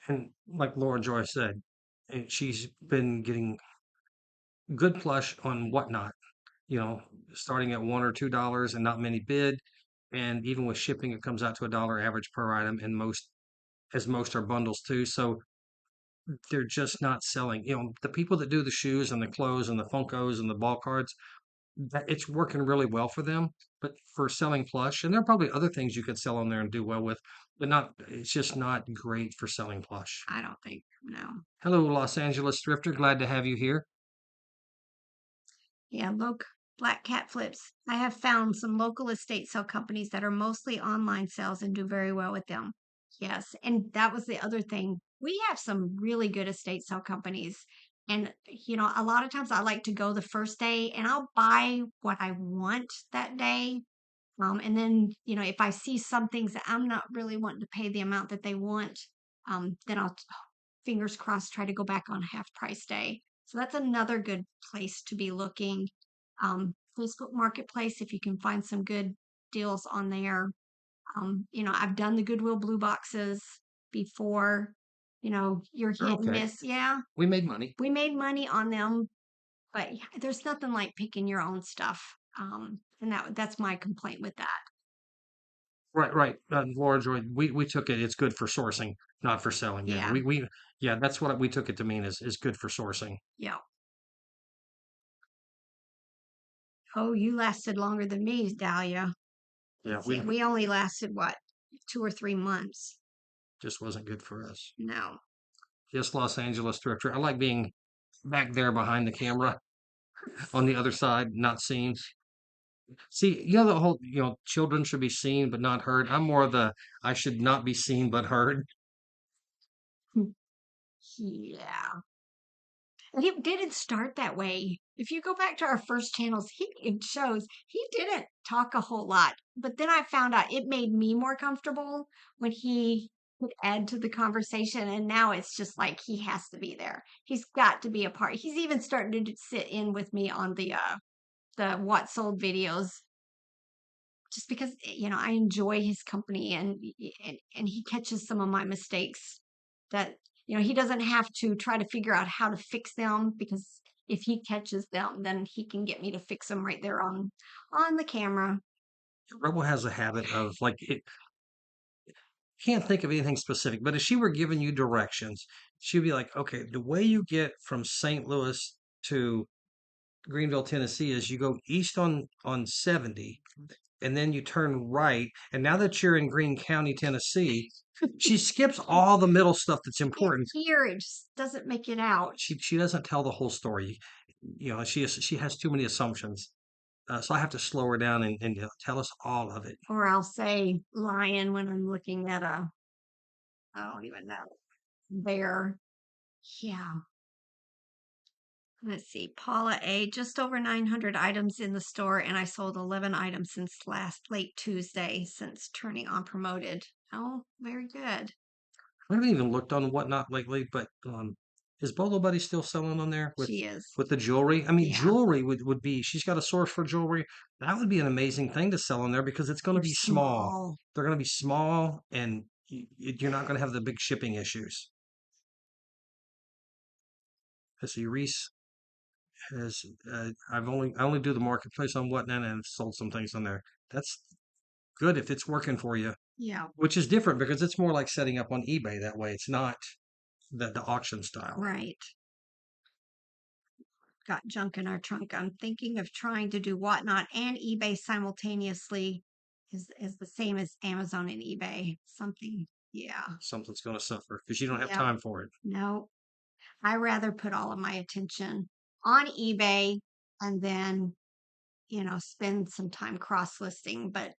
And like Laura Joy said, and she's been getting good plush on Whatnot, you know, starting at $1 or $2 and not many bid. And even with shipping, it comes out to $1 average per item, and most are bundles too. So they're just not selling. The people that do the shoes and the clothes and the Funkos and the ball cards, that it's working really well for them. But for selling plush, and there are probably other things you could sell on there and do well with, but not. It's just not great for selling plush. I don't think, no. Hello, Los Angeles Thrifter. Glad to have you here. Yeah, look, black cat flips. I have found some local estate sale companies that are mostly online sales and do very well with them. Yes, and that was the other thing. We have some really good estate sale companies. And, a lot of times I like to go the first day and I'll buy what I want that day. And then, if I see some things that I'm not really wanting to pay the amount that they want, then I'll, fingers crossed, try to go back on half price day. So that's another good place to be looking. Facebook Marketplace, if you can find some good deals on there. I've done the Goodwill Blue Boxes before. You're They're hit and okay. miss. Yeah, We made money. we made money on them, but yeah, there's nothing like picking your own stuff. And that's my complaint with that. Right, right. Laura Joy, we took it. It's good for sourcing, not for selling. Yeah, Yeah, yeah, that's what we took it to mean is good for sourcing. yeah. Oh, you lasted longer than me, Dahlia. Yeah, See, we only lasted what, 2 or 3 months? just wasn't good for us. No. Yes, Los Angeles Thrifter. I like being back there behind the camera on the other side, not seen. See, the whole, children should be seen but not heard. I'm more of the I should not be seen but heard. Yeah. And it didn't start that way. If you go back to our first channels, it shows he didn't talk a whole lot. But then I found out it made me more comfortable when he would add to the conversation. And now it's just like he has to be there. He's got to be a part. He's even starting to sit in with me on the what sold videos just because I enjoy his company and he catches some of my mistakes that he doesn't have to try to figure out how to fix them because if he catches them then he can get me to fix them right there on the camera. Rebel has a habit of like it can't think of anything specific, but if she were giving you directions, she'd be like, okay, the way you get from St. Louis to Greenville, Tennessee is you go east on 70 and then you turn right. And now that you're in Greene County, Tennessee, she skips all the middle stuff that's important. Here it just doesn't make it out. She doesn't tell the whole story. She has too many assumptions. So I have to slow her down and tell us all of it. Or I'll say lion when I'm looking at I don't even know, bear. Yeah. Let's see, Paula A. Just over 900 items in the store, and I sold 11 items since late Tuesday since turning on promoted. Oh, very good. I haven't even looked on Whatnot lately, but is Bolo Buddy still selling on there She is. with the jewelry? I mean, Yeah. jewelry would be. She's got a source for jewelry. That would be an amazing thing to sell on there because it's going to They're be small. small. They're going to be small, and you're not going to have the big shipping issues. Let's see, Reese has. I only do the marketplace on Whatnot and I've sold some things on there. That's good if it's working for you, Yeah. which is different because it's more like setting up on eBay that way. It's not the auction style. Right. Got junk in our trunk. I'm thinking of trying to do Whatnot and eBay simultaneously. Is the same as Amazon and eBay. Something. Yeah. Something's going to suffer because you don't have Yep. time for it. No. I rather put all of my attention on eBay and then, spend some time cross listing. But,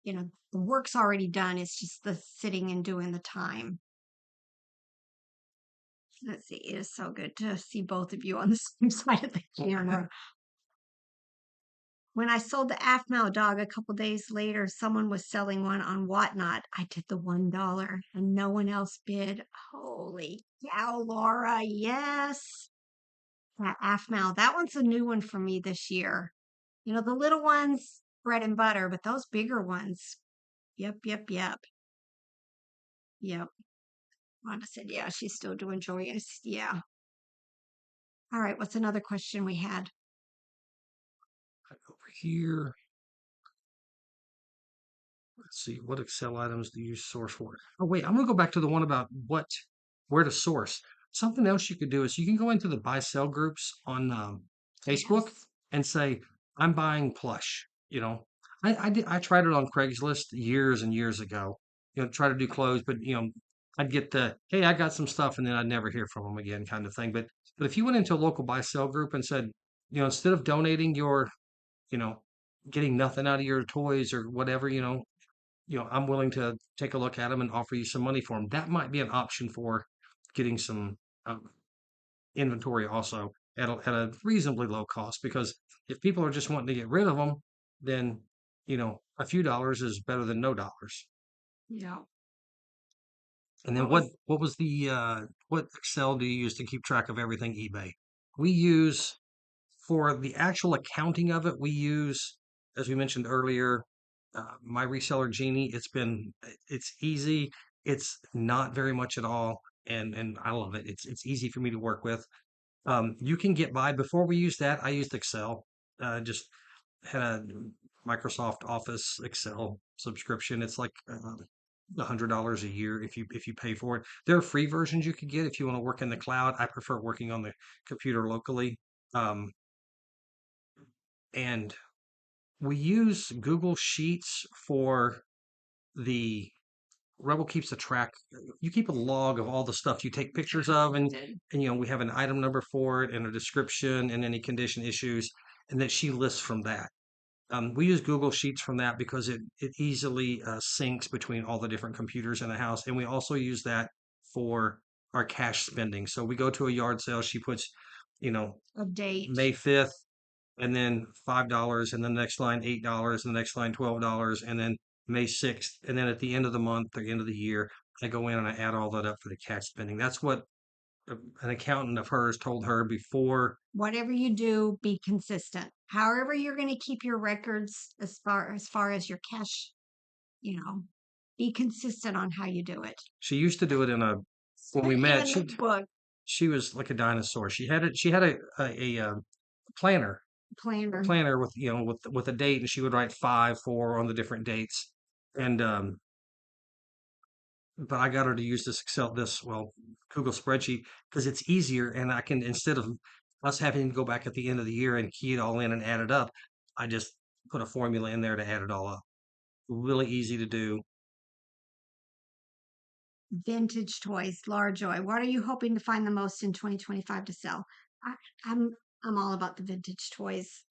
the work's already done. It's just the sitting and doing the time. Let's see. It is so good to see both of you on the same side of the camera. When I sold the Afmao dog a couple days later, someone was selling one on Whatnot. I did the $1 and no one else bid. Holy cow, Laura. Yes. That Afmao. That one's a new one for me this year. The little ones, bread and butter, but those bigger ones. Yep, yep, yep. Yep. Wanda said, yeah, she's still doing joyous. Yeah. All right. What's another question we had? Over here, let's see, what Excel items do you source for? Oh, wait, I'm going to go back to the one about where to source. Something else you could do is you can go into the buy sell groups on Facebook Yes. and say, I'm buying Plush. I tried it on Craigslist years and years ago. Try to do clothes, but I'd get the hey, I got some stuff, and then I'd never hear from them again, kind of thing. But if you went into a local buy sell group and said, instead of donating your, you know, getting nothing out of your toys or whatever, I'm willing to take a look at them and offer you some money for them. That might be an option for getting some inventory also at a reasonably low cost because if people are just wanting to get rid of them, then a few dollars is better than no dollars. Yeah. And then What was what was the what Excel do you use to keep track of everything eBay? We use for the actual accounting of it, we use, as we mentioned earlier, my reseller Genie. It's easy. It's not very much at all, and I love it. It's easy for me to work with. You can get by. Before we used that, I used Excel. Just had a Microsoft Office Excel subscription. It's like $100 a year if you pay for it. There are free versions you could get if you want to work in the cloud. I prefer working on the computer locally. Um, and we use Google Sheets for the Rebel keeps a track. You keep a log of all the stuff you take pictures of, did? and we have an item number for it and a description and any condition issues, and that she lists from that. We use Google Sheets from that because it easily syncs between all the different computers in the house, and we also use that for our cash spending. So we go to a yard sale. She puts, you know, A date. May 5th, and then $5, and then the next line $8, and the next line $12, and then May 6th, and then at the end of the month, the end of the year, I go in and I add all that up for the cash spending. That's what an accountant of hers told her before. Whatever you do, be consistent. However, you're going to keep your records as your cash, you know, be consistent on how you do it. She used to do it when we In a met. notebook She was like a dinosaur. She had a planner, a planner. planner with with a date, and she would write 5, 4 on the different dates. And but I got her to use Google spreadsheet because it's easier, and I can instead of us having to go back at the end of the year and key it all in and add it up, I just put a formula in there to add it all up. Really easy to do. Vintage toys, large joy. What are you hoping to find the most in 2025 to sell? I, I'm I'm all about the vintage toys.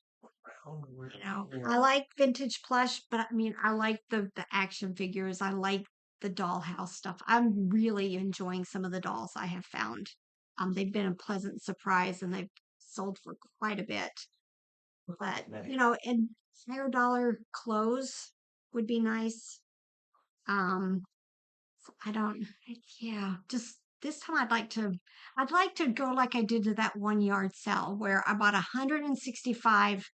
I like vintage plush, but I mean, I like the action figures. I like the dollhouse stuff. I'm really enjoying some of the dolls I have found. They've been a pleasant surprise and they've sold for quite a bit. But, and higher dollar clothes would be nice. Um, I don't, yeah, just this time I'd like to go like I did to that one yard sale where I bought 165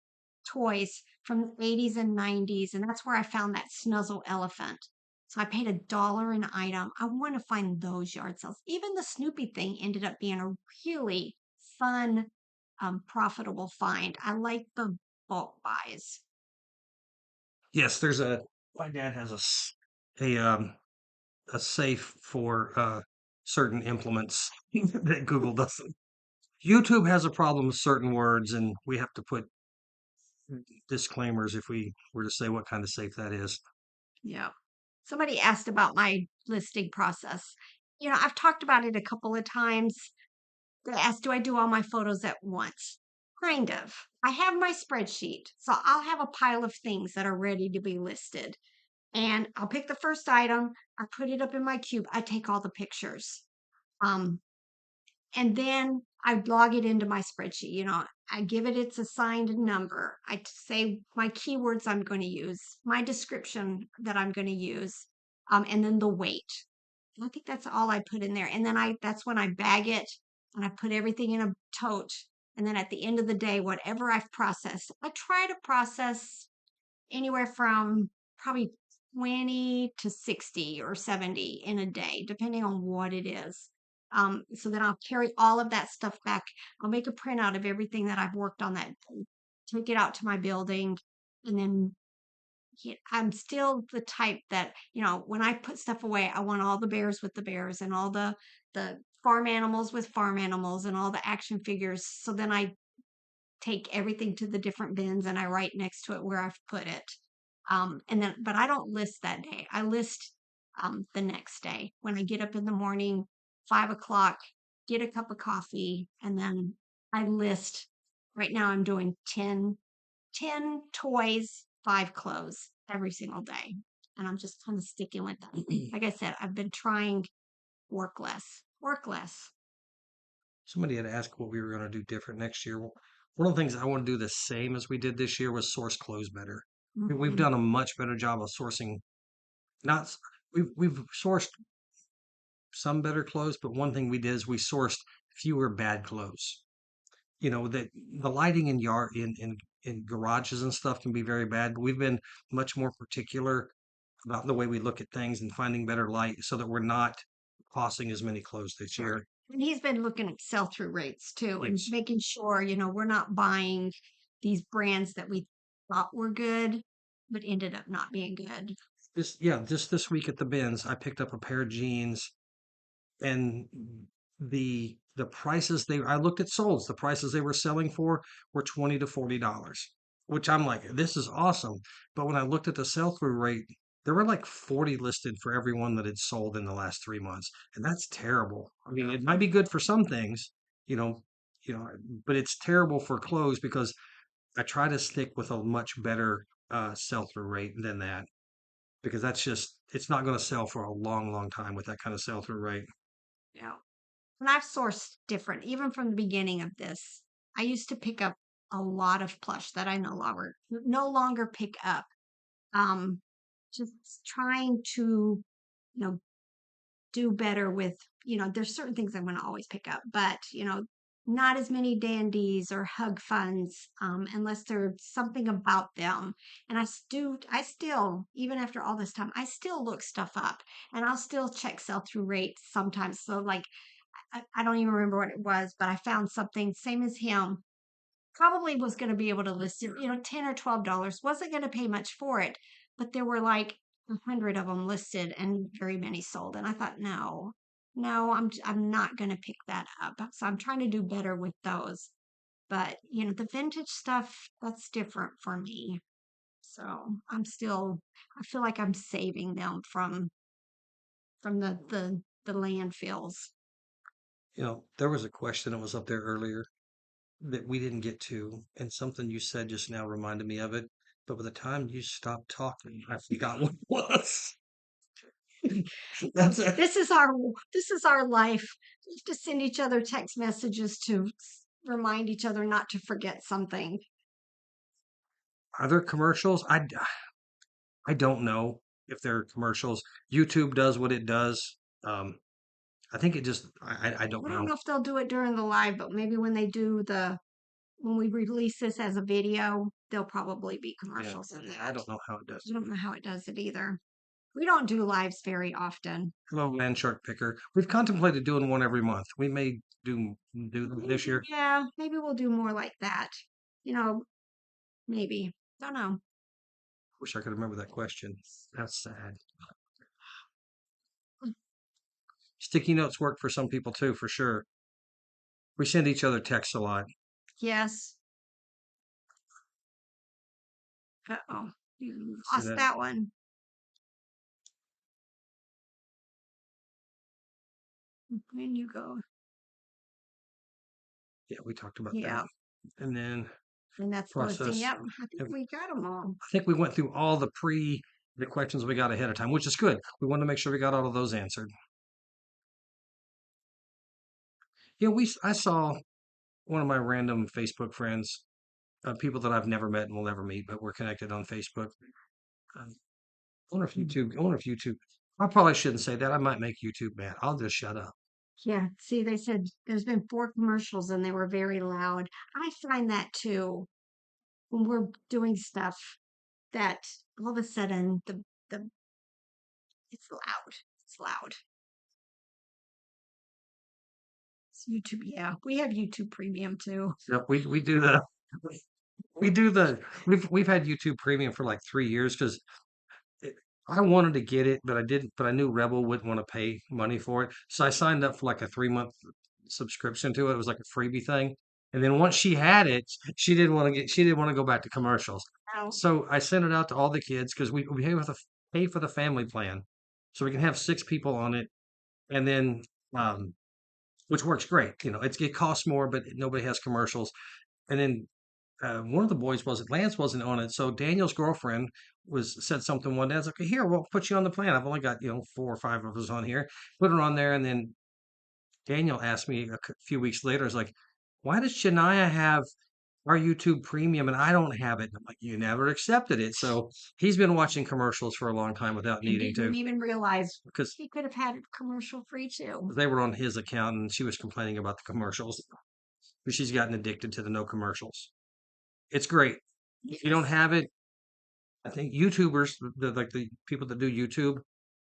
toys from the 80s and 90s. And that's where I found that snuzzle elephant. So I paid $1 an item. I want to find those yard sales. Even the Snoopy thing ended up being a really fun, profitable find. I like the bulk buys. Yes, my dad has a safe for certain implements that Google doesn't. YouTube has a problem with certain words, and we have to put disclaimers if we were to say what kind of safe that is. Yeah. Somebody asked about my listing process. I've talked about it a couple of times. They asked, do I do all my photos at once? Kind of. I have my spreadsheet, so I'll have a pile of things that are ready to be listed. And I'll pick the first item, I put it up in my cube, I take all the pictures. Um, and then I log it into my spreadsheet. I give it its assigned number. I say my keywords I'm going to use, my description that I'm going to use, and then the weight. And I think that's all I put in there. And then that's when I bag it and I put everything in a tote. And then at the end of the day, whatever I've processed, I try to process anywhere from probably 20 to 60 or 70 in a day, depending on what it is. So then I'll carry all of that stuff back. I'll make a printout of everything that I've worked on that day, take it out to my building, and then I'm still the type that, when I put stuff away, I want all the bears with the bears and all the farm animals with farm animals and all the action figures. So then I take everything to the different bins and I write next to it where I've put it. But I don't list that day. I list the next day when I get up in the morning, 5 o'clock, get a cup of coffee, and then I list. Right now, I'm doing 10 toys, 5 clothes every single day. And I'm just kind of sticking with that. Like I said, I've been trying work less, work less. Somebody had asked what we were going to do different next year. Well, one of the things I want to do the same as we did this year was source clothes better. We've Mhm. done a much better job of sourcing. Not s- we've sourced some better clothes, but one thing we did is we sourced fewer bad clothes. That the lighting in in garages and stuff can be very bad, but we've been much more particular about the way we look at things and finding better light so that we're not costing as many clothes this Sure. year. And he's been looking at sell-through rates too and Yes. making sure, we're not buying these brands that we thought were good, but ended up not being good. Just this week at the bins, I picked up a pair of jeans and the prices I looked at solds, the prices they were selling for were $20 to $40, which I'm like, this is awesome. But when I looked at the sell-through rate, there were like 40 listed for every one that had sold in the last 3 months. And that's terrible. I mean, it might be good for some things, you know, you know, but it's terrible for clothes because I try to stick with a much better sell-through rate than that because it's not going to sell for a long, long time with that kind of sell-through rate. Yeah. And I've sourced different, even from the beginning of this. I used to pick up a lot of plush that I no longer pick up. Um, just trying to, you know, do better with, there's certain things I'm going to always pick up, but, not as many dandies or hug funds, unless there's something about them. And I still, even after all this time, I still look stuff up and I'll still check sell through rates sometimes. So, like, I don't even remember what it was, but I found something, same as him, probably was going to be able to list it, $10 or $12, wasn't going to pay much for it, but there were like 100 of them listed and very many sold. And I thought, no, no, I'm not going to pick that up. So I'm trying to do better with those. But the vintage stuff, that's different for me. So I feel like I'm saving them from the landfills. There was a question that was up there earlier that we didn't get to, and something you said just now reminded me of it. But by the time you stopped talking, I forgot what it was. That's it. This is our life. We have to send each other text messages to remind each other not to forget something. Are there commercials? I don't know. if they're commercials. YouTube does what it does. I think it just I don't I know. don't know if they'll do it during the live, but maybe when they do when we release this as a video, there'll probably be Yeah, commercials in I that. don't know how it does. I don't know how it does it either. We don't do lives very often. Hello, Land Shark Picker. We've contemplated doing one every month. We may do them this year. Yeah, maybe we'll do more like that. You know, maybe. Don't know. Wish I could remember that question. That's sad. Sticky notes work for some people too, for sure. We send each other texts a lot. Yes. Uh-oh. You See lost that? that one. When you go. Yeah, we talked about Yeah. that. And then And that's the listing. process. Yep. I think we got them all. I think we went through all the questions we got ahead of time, which is good. We wanted to make sure we got all of those answered. Yeah, I saw one of my random Facebook friends, people that I've never met and will never meet, but we're connected on Facebook. I wonder if YouTube. I wonder if YouTube. I probably shouldn't say that. I might make YouTube mad. I'll just shut up. Yeah. See, they said there's been 4 commercials and they were very loud. I find that too when we're doing stuff that all of a sudden the it's loud. It's loud. It's YouTube. Yeah. We have YouTube Premium too. Yep, we do the we do the we've had YouTube Premium for like 3 years because I wanted to get it, but I didn't. But I knew Rebel wouldn't want to pay money for it, so I signed up for like a 3 month subscription to it. It was like a freebie thing, and then once she had it, she didn't want to go back to commercials. Oh, So I sent it out to all the kids because we have to pay for the family plan, so we can have 6 people on it, and then which works great. It costs more, but nobody has commercials. And then one of the boys Lance wasn't on it, so Daniel's girlfriend said something one day. I was like, "Here, we'll put you on the plan. I've only got 4 or 5 of us on here. Put her on there." And then Daniel asked me few weeks later, "I was like, why does Shania have our YouTube Premium and I don't have it?" And I'm like, "You never accepted it." So he's been watching commercials for a long time without and needing didn't to even realize because he could have had it commercial free too. they were on his account and she was complaining about the commercials. But she's gotten addicted to the no commercials. It's great. If you don't Yes. have it, I think YouTubers, like the people that do YouTube,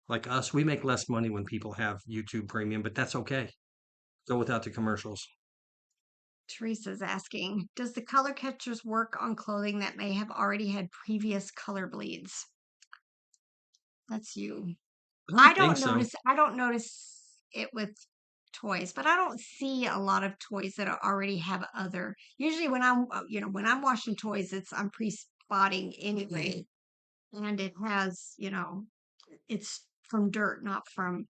like us, we make less money when people have YouTube Premium, but that's okay. Go without the commercials. Teresa's asking, does the color catchers work on clothing that may have already had previous color bleeds? That's you. I don't think so. I don't notice it with toys, but I don't see a lot of toys that already have other. Usually when when I'm washing toys, I'm pre-spotting anyway, and it has, it's from dirt, not from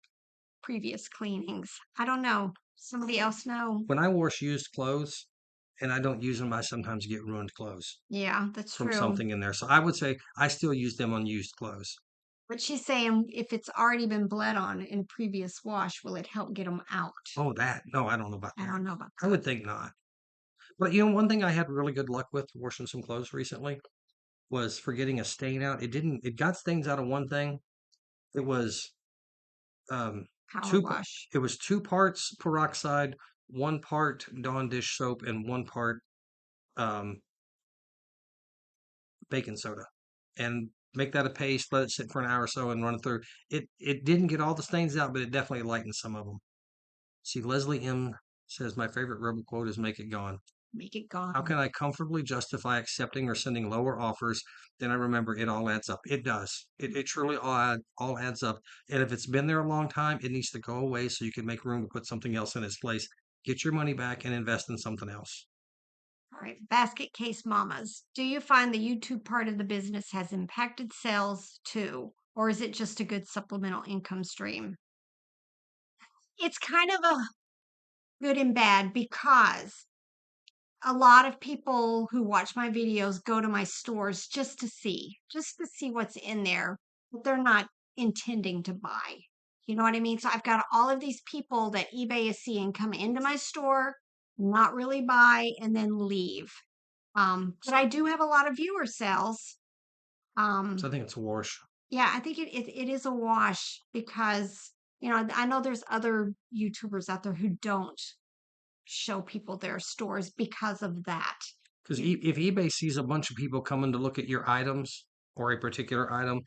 previous cleanings. I don't know. Somebody else know? When I wash used clothes and I don't use them, I sometimes get ruined clothes Yeah, that's from true. something in there. So I would say I still use them on used clothes. But she's saying if it's already been bled on in previous wash, will it help get them out? Oh, that. No, I don't know about I that. don't know about I that. would think not. But one thing I had really good luck with washing some clothes recently was for getting a stain out. It got stains out of one thing. It was um Power two wash. it was 2 parts peroxide, 1 part Dawn dish soap, and 1 part um baking soda. And make that a paste, let it sit for an hour or so and run it through. It didn't get all the stains out, but it definitely lightened some of them. See, Leslie M says my favorite rebel quote is make it gone. Make it How gone. can I comfortably justify accepting or sending lower offers? Then I remember it all adds up. It does. It truly all adds up. And if it's been there a long time, it needs to go away so you can make room to put something else in its place. Get your money back and invest in something else. All right, basket case mamas. Do you find the YouTube part of the business has impacted sales too, or is it just a good supplemental income stream? It's kind of a good and bad because a lot of people who watch my videos go to my stores just to see what's in there, but they're not intending to buy. You know what I mean? So I've got all of these people that eBay is seeing come into my store, not really buy, and then leave. But I do have a lot of viewer sales. So Um, I think it's a wash. Yeah, I think it is a wash because, I know there's other YouTubers out there who don't show people their stores because of that. Because You, if eBay sees a bunch of people coming to look at your items or a particular item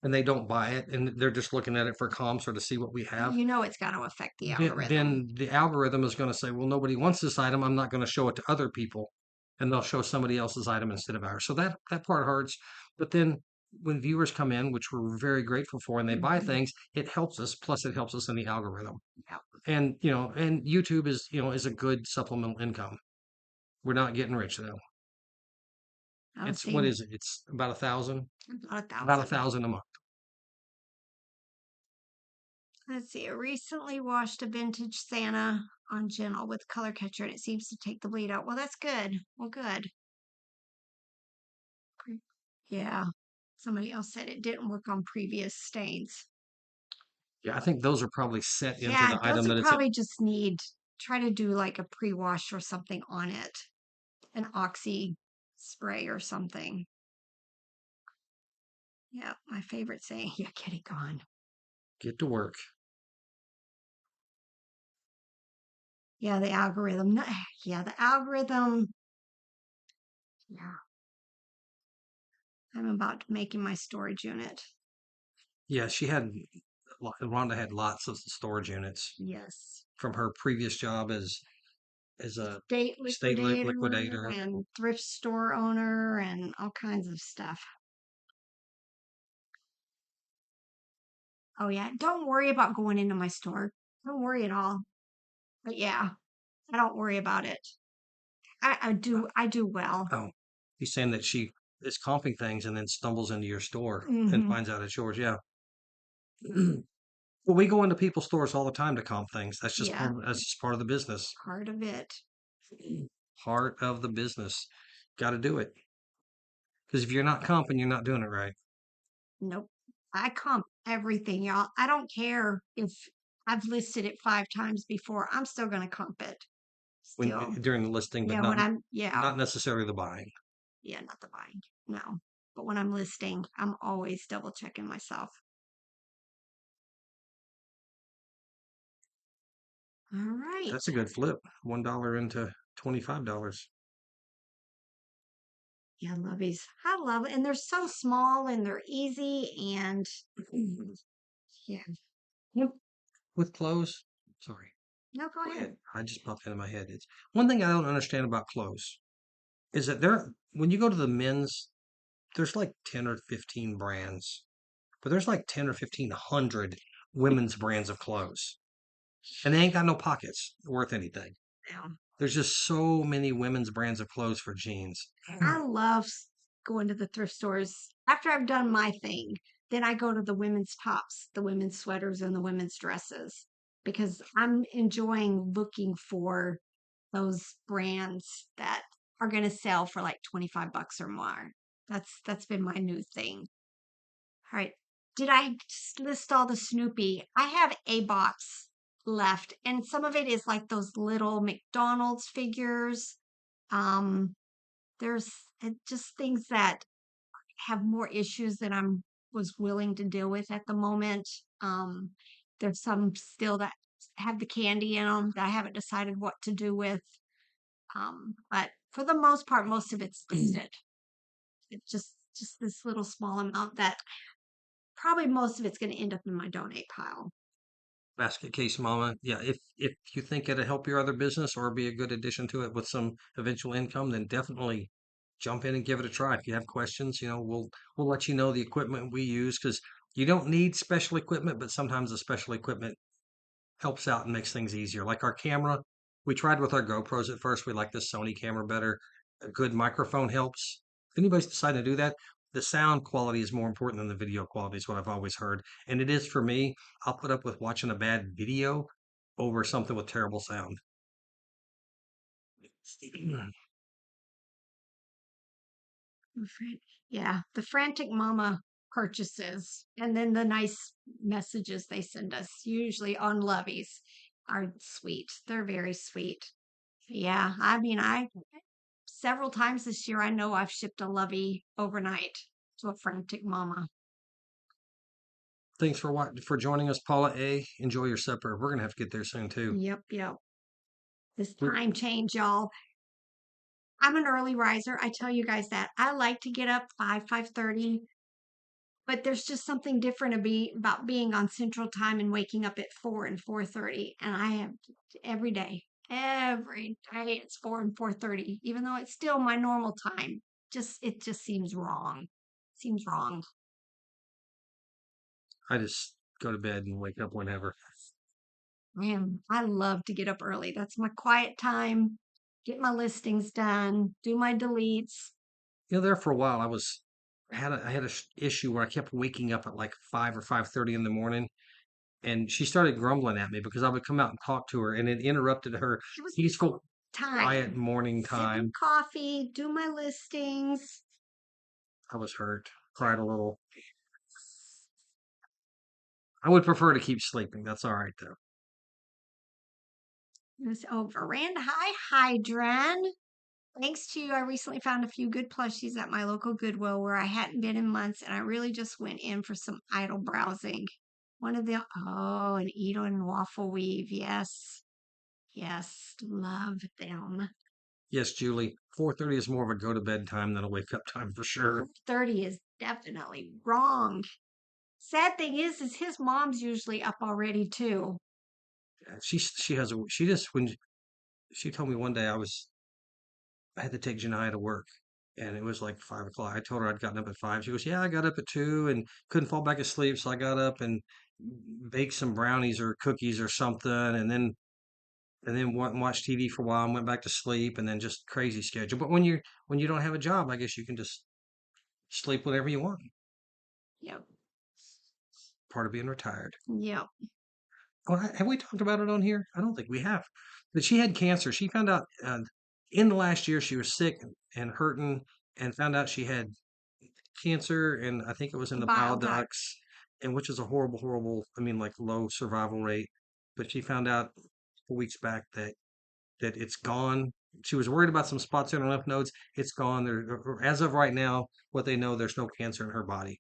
and they don't buy it and they're just looking at it for comps or to see what we have, you know it's going to affect the algorithm. then the algorithm is going to say, well, nobody wants this item. I'm not going to show it to other people. And they'll show somebody else's item instead of ours. So that part hurts. But then when viewers come in, which we're very grateful for, and they buy Mhm. things, it helps us. Plus, it helps us in the algorithm. Yeah. And and YouTube is a good supplemental income. We're not getting rich though. I'll It's what see is it? It's about 1,000, about a about a thousand. thousand a month. Let's see. I recently washed a vintage Santa on Gentle with color catcher and it seems to take the bleed out. Well, that's good. Well, good. Yeah. Somebody else said it didn't work on previous stains. Yeah, I think those are probably set into Yeah, the those item would that it's at. probably just need try to do like a pre-wash or something on it. An oxy spray or something. Yeah, my favorite saying, yeah, get it gone. Get to work. Yeah, the algorithm. Yeah, the algorithm. Yeah, I'm about making my storage unit. Yeah, Rhonda had lots of storage units Yes. from her previous job as a State liquidator liquidator. and thrift store owner and all kinds of stuff. Oh yeah, don't worry about going into my store. Don't worry at all. But yeah, I don't worry about it. I do well. Oh, he's saying that she is comping things and then stumbles into your store and Hmm. finds out it's yours. Yeah. Well, we go into people's stores all the time to comp things. Yeah, That's just part of the business. part of it. Part of the business. Got to do it. Because if you're not comping, you're not doing it right. Nope. I comp everything, y'all. I don't care if I've listed it 5 times before. I'm still gonna comp it. Still. During the listing, but Yeah, yeah, not necessarily the buying. yeah, not the buying. No. But when I'm listing, I'm always double checking myself. All right. That's a good flip. $1 into $25. Yeah, lovies. I love it. And they're so small and they're easy and yeah. Yep. With clothes. Sorry. No, go Go ahead. ahead. I just popped into my head. It's one thing I don't understand about clothes is that when you go to the men's, there's like 10 or 15 brands, but there's like 10 or 1,500 women's brands of clothes. And they ain't got no pockets worth anything. Yeah. There's just so many women's brands of clothes for jeans. I love going to the thrift stores. After I've done my thing, then I go to the women's tops, the women's sweaters, and the women's dresses because I'm enjoying looking for those brands that are going to sell for like 25 bucks or more. That's been my new thing. All right. Did I list all the Snoopy? I have a box left, and some of it is like those little McDonald's figures. Um, there's just things that have more issues than I'm was willing to deal with at the moment. Um, there's some still that have the candy in them that I haven't decided what to do with. But for the most part, most of it's listed. It's just this little small amount that probably most of it's going to end up in my donate pile. Basket case mama. Yeah, if you think it'll help your other business or be a good addition to it with some eventual income, then definitely jump in and give it a try. If you have questions, we'll let you know the equipment we use because you don't need special equipment, but sometimes the special equipment helps out and makes things easier. Like our camera, we tried with our GoPros at first. We like the Sony camera better. A good microphone helps. If anybody's deciding to do that, the sound quality is more important than the video quality, is what I've always heard. And it is for me. I'll put up with watching a bad video over something with terrible sound. Yeah, the frantic mama purchases and then the nice messages they send us, usually on Loveys, are sweet. They're very sweet. Yeah, I mean, I several times this year, I know I've shipped a Lovey overnight to a frantic mama. Thanks for joining us, Paula A. Enjoy your supper. We're gonna have to get there soon too. Yep, yep. This We're- time change, y'all. I'm an early riser. I tell you guys that. I like to get up 5:30, but there's just something different about being on Central Time and waking up at 4 and 4:30. And I have every day. Every day it's 4 and 4:30, even though it's still my normal time. It just seems wrong. Seems wrong. I just go to bed and wake up whenever. Man, I love to get up early. That's my quiet time. Get my listings done, do my deletes. There for a while, I had a issue where I kept waking up at like 5 or 5:30 in the morning, and she started grumbling at me because I would come out and talk to her, and it interrupted her It was peaceful, quiet time. morning Sipping time. coffee, do my listings. I was hurt, cried a little. I would prefer to keep sleeping. That's all right though. Veranda. Hi, Hydran. Thanks to you, I recently found a few good plushies at my local Goodwill where I hadn't been in months, and I really just went in for some idle browsing. One of the, oh, an Eden and waffle weave. Yes. Yes. Love them. Yes, Julie. 4:30 is more of a go to bed time than a wake up time for sure. 30 is definitely wrong. Sad thing is his mom's usually up already too. She just when she told me one day I had to take Janiyah to work, and it was like 5 o'clock. I told her I'd gotten up at 5. She goes, "Yeah, I got up at 2 and couldn't fall back asleep, so I got up and baked some brownies or cookies or something, and then went and watched TV for a while and went back to sleep, and then just crazy schedule. But when you don't have a job, I guess you can just sleep whenever you want. Yep. Part of being retired. Yep. Oh, have we talked about it on here? I don't think we have. But she had cancer. She found out in the last year she was sick and hurting, and found out she had cancer, and I think it was in the bile Bile duct. ducts, and which is a horrible, horrible. I mean, like low survival rate. But she found out 4 weeks back that it's gone. She was worried about some spots in her lymph nodes. It's gone. As of right now, what they know, there's no cancer in her body.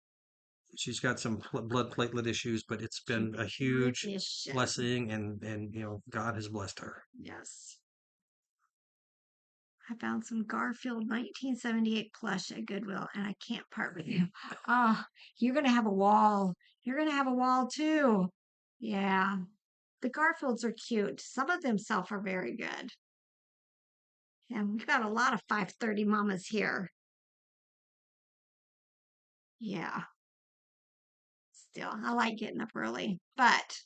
She's got some blood platelet issues, but it's been a huge blessing, and God has blessed her. Yes. I found some Garfield 1978 plush at Goodwill, and I can't part with you. Oh, you're gonna have a wall. You're gonna have a wall too. Yeah. The Garfields are cute. Some of them self are very good. And we've got a lot of 5:30 mamas here. Yeah. Still, I like getting up early, but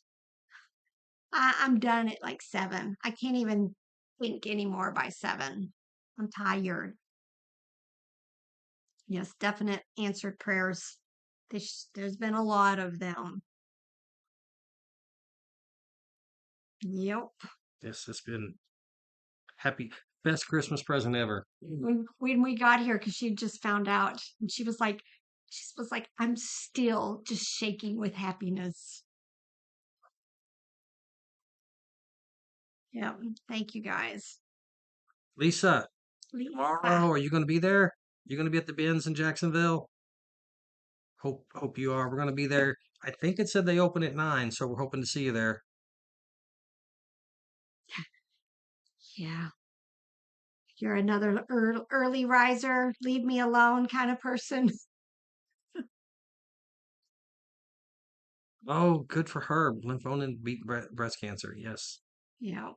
I'm done at like 7. I can't even think anymore by 7. I'm tired. Yes, definite answered prayers. There's been a lot of them. Yep. Yes, it's been happy, best Christmas present ever. When we got here, because she just found out, and she was like, I'm still just shaking with happiness. Yeah. Thank you guys. Lisa, Lisa. tomorrow, are you going to be there? You going to be at the bins in Jacksonville? Hope you are. We're going to be there. I think it said they open at 9, so we're hoping to see you there. Yeah. You're another early riser, leave me alone kind of person. Oh, good for her. Lymphoma beat breast cancer. Yes, Yeah.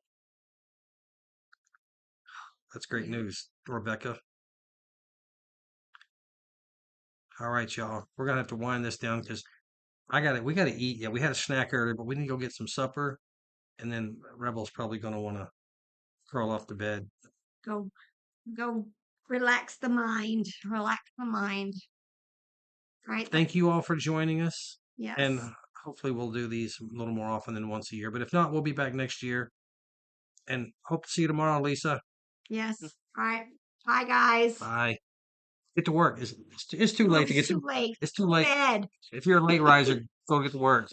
that's great news, Rebecca. All right, y'all. We're gonna have to wind this down because we gotta eat. Yeah, we had a snack earlier, but we need to go get some supper, and then Rebel's probably gonna want to curl off the bed. Go go relax the mind. Relax the mind. Right. Thank you all for joining us, Yes. and hopefully we'll do these a little more often than once a year. But if not, we'll be back next year, and hope to see you tomorrow, Lisa. Yes. All right. Bye, guys. Bye. Get to work. It's too late to get It's too late. It's too late. Bed. If you're a late riser, go get to work.